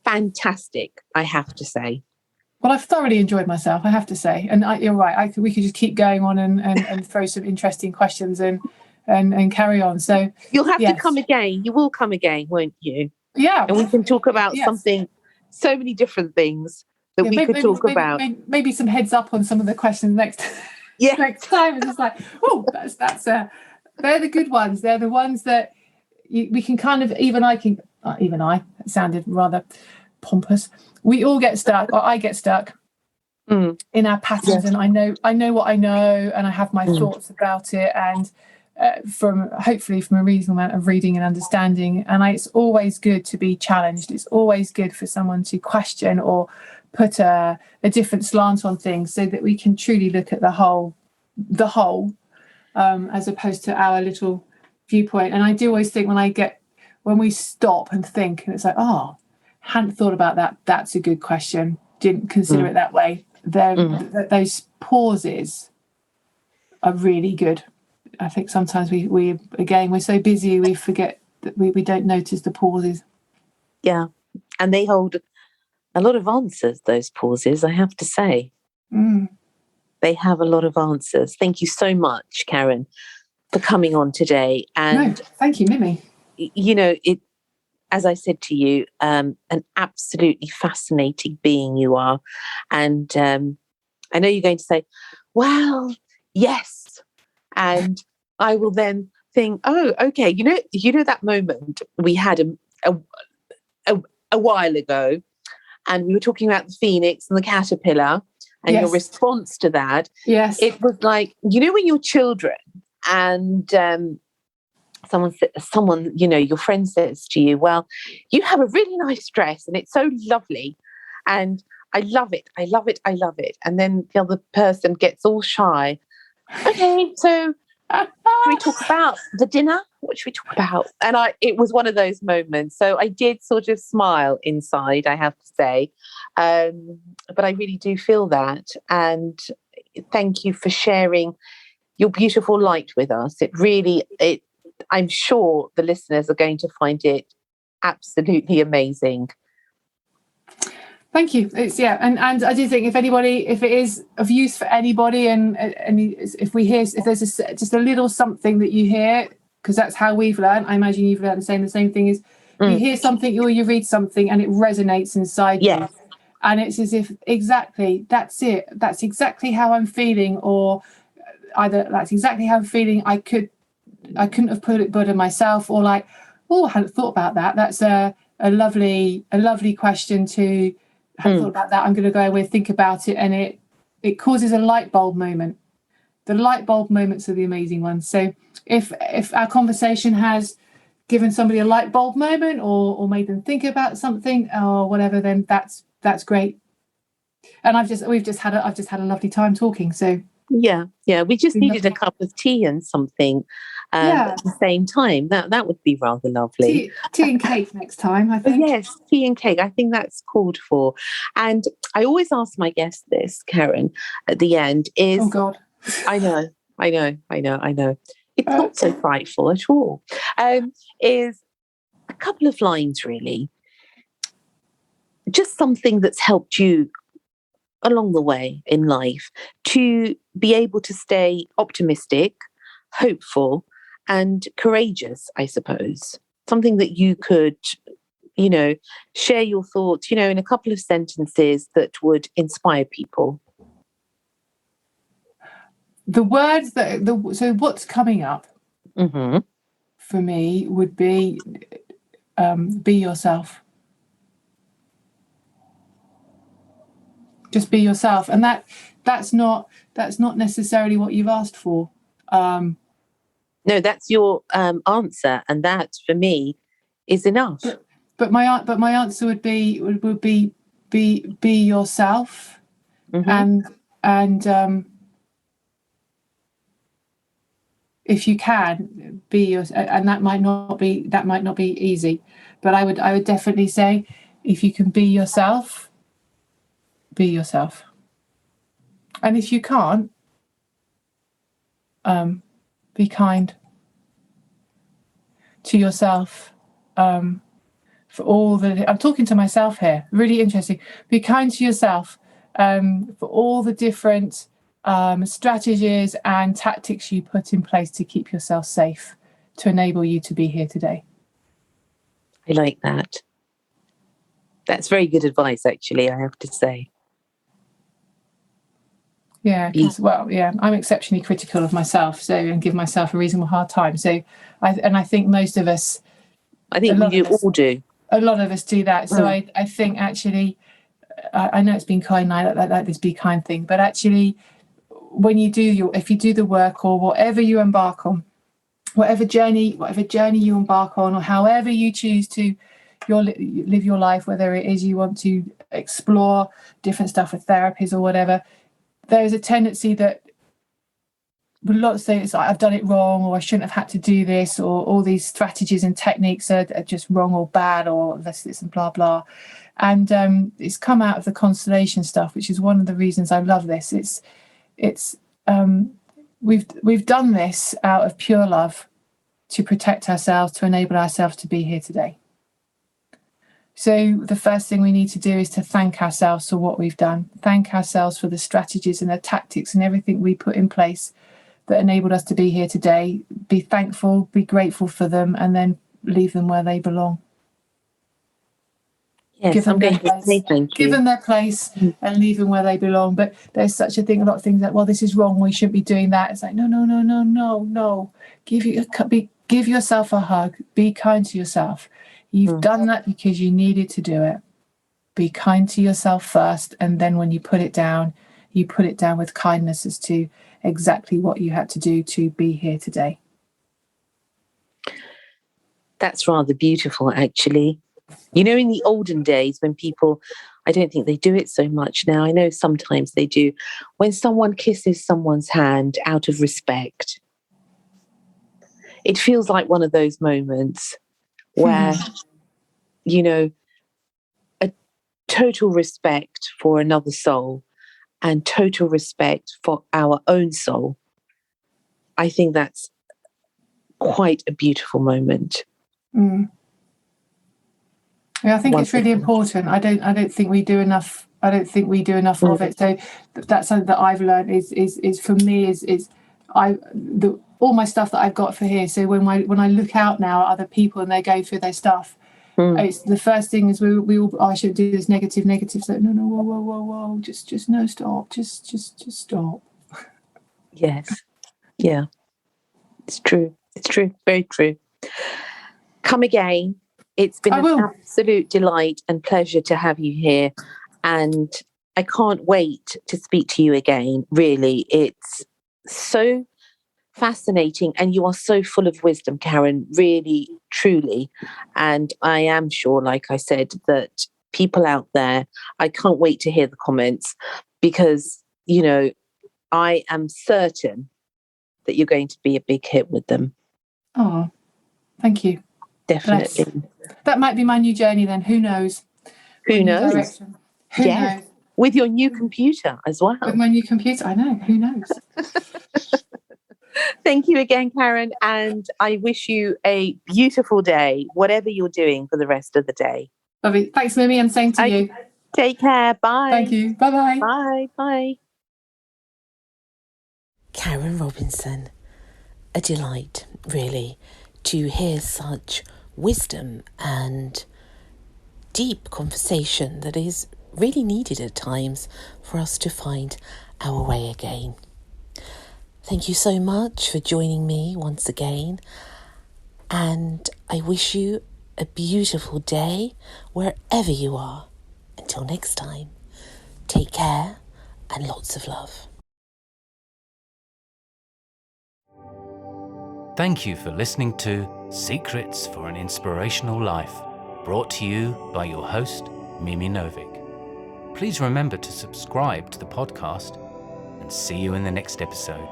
fantastic, I have to say. Well, I've thoroughly enjoyed myself, I have to say. And you're right, we could just keep going on and throw some interesting questions and carry on. So you'll have to come again. You will come again, won't you? Yeah. And we can talk about something, so many different things that we could talk about. Maybe some heads up on some of the questions next time. It's just like, that's they're the good ones. They're the ones that we can kind of, even I, it sounded rather pompous. We all get stuck, or I get stuck in our patterns, and I know what I know, and I have my thoughts about it, and hopefully from a reasonable amount of reading and understanding. And it's always good to be challenged. It's always good for someone to question or put a different slant on things, so that we can truly look at the whole, as opposed to our little viewpoint. And I do always think when we stop and think, and it's like, hadn't thought about that. That's a good question. Didn't consider it that way. Then those pauses are really good. I think sometimes we're so busy we forget that we don't notice the pauses. Yeah, and they hold a lot of answers, those pauses, I have to say. They have a lot of answers. Thank you so much, Karen, for coming on today. And thank you, Mimi. As I said to you, an absolutely fascinating being you are. And I know you're going to say, well, yes. And I will then think, oh, okay, you know that moment we had a while ago, and we were talking about the phoenix and the caterpillar, and your response to that. Yes. It was like, when you're children and someone, your friend says to you, well, you have a really nice dress and it's so lovely. And I love it. I love it. I love it. And then the other person gets all shy. Okay, so should we talk about the dinner? What should we talk about? And it was one of those moments. So I did sort of smile inside, I have to say. But I really do feel that. And thank you for sharing your beautiful light with us. I'm sure the listeners are going to find it absolutely amazing. Thank you. And I do think if it is of use for anybody, and if there's just a little something that you hear, because that's how we've learned. I imagine you've learned the same thing is you hear something or you read something and it resonates inside you, and it's as if exactly that's it. That's exactly how I'm feeling, or either that's exactly how I'm feeling. I couldn't have put it better myself, or like, oh, I hadn't thought about that. That's a lovely question to. Have thought about that. I'm going to go away, think about it, and it causes a light bulb moment. The light bulb moments are the amazing ones. So if our conversation has given somebody a light bulb moment, or made them think about something or whatever, then that's great. And I've just had a lovely time talking. So yeah, we just needed a cup of tea and something at the same time. That would be rather lovely. Tea and cake next time, I think. Yes, tea and cake. I think that's called for. And I always ask my guests this, Karen, at the end is... Oh, God. I know. It's not so frightful at all. Is a couple of lines, really. Just something that's helped you along the way in life to be able to stay optimistic, hopeful, and courageous, I suppose. Something that you could, share your thoughts, in a couple of sentences that would inspire people. The words so what's coming up for me would be yourself. Just be yourself, and that's not necessarily what you've asked for. No, that's your answer, and that for me is enough. But my answer would be yourself, and if you can be yourself, and that might not be easy, but I would definitely say if you can be yourself. Be yourself. And if you can't, be kind to yourself. For all the... I'm talking to myself here. Really interesting. Be kind to yourself for all the different strategies and tactics you put in place to keep yourself safe, to enable you to be here today. I like that. That's very good advice, actually, I have to say. Yeah, because I'm exceptionally critical of myself, and give myself a reasonable hard time. So, I think most of us, I think we all do. A lot of us do that. So I think actually, I know it's been kind, I like this be kind thing, but actually, when if you do the work, or whatever you embark on, whatever journey you embark on, or however you choose to live your life, whether it is you want to explore different stuff with therapies or whatever. There's a tendency that a lot say it's like, I've done it wrong, or I shouldn't have had to do this, or all these strategies and techniques are just wrong or bad, or this and blah blah. And it's come out of the constellation stuff, which is one of the reasons I love this. We've done this out of pure love to protect ourselves, to enable ourselves to be here today. So the first thing we need to do is to thank ourselves for what we've done. Thank ourselves for the strategies and the tactics and everything we put in place that enabled us to be here today. Be thankful, be grateful for them, and then leave them where they belong. Yes, give them I'm going to say thank you. Give them their place and leave them where they belong. But there's such a thing, a lot of things like, well, this is wrong, we shouldn't be doing that. It's like, no. Give yourself a hug. Be kind to yourself. You've done that because you needed to do it. Be kind to yourself first, and then when you put it down with kindness as to exactly what you had to do to be here today. That's rather beautiful, actually. You know, in the olden days when people, I don't think they do it so much now. I know sometimes they do. When someone kisses someone's hand out of respect, it feels like one of those moments where, you know, a total respect for another soul and total respect for our own soul. I think that's quite a beautiful moment. Yeah, I think it's really important. I don't think we do enough. I don't think we do enough of it. So that's something that I've learned is for me is all my stuff that I've got for here. So when I look out now at other people and they go through their stuff, it's the first thing is we all I should do this negative. So no, whoa, just no, stop, just stop. Yes, yeah, it's true. It's true, very true. Come again. It's been an absolute delight and pleasure to have you here. And I can't wait to speak to you again. Really, it's so fascinating. And you are so full of wisdom, Karen, really, truly. And I am sure, like I said, that people out there, I can't wait to hear the comments because, you know, I am certain that you're going to be a big hit with them. Oh, thank you. Definitely. Bless. That might be my new journey then. Who knows? Who knows? Who knows? With your new computer as well. With my new computer, I know. Who knows? Thank you again, Karen. And I wish you a beautiful day, whatever you're doing for the rest of the day. Lovely. Thanks, Mimi, and same to you. Take care. Bye. Thank you. Bye-bye. Bye. Bye. Karen Robinson. A delight, really, to hear such wisdom and deep conversation that is really needed at times for us to find our way again. Thank you so much for joining me once again, and I wish you a beautiful day wherever you are. Until next time, take care and lots of love. Thank you for listening to Secrets for an Inspirational Life, brought to you by your host, Mimi Novic. Please remember to subscribe to the podcast and see you in the next episode.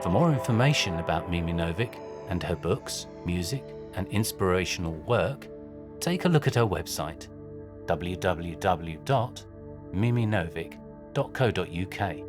For more information about Mimi Novic and her books, music, and inspirational work, take a look at her website, www.miminovic.co.uk.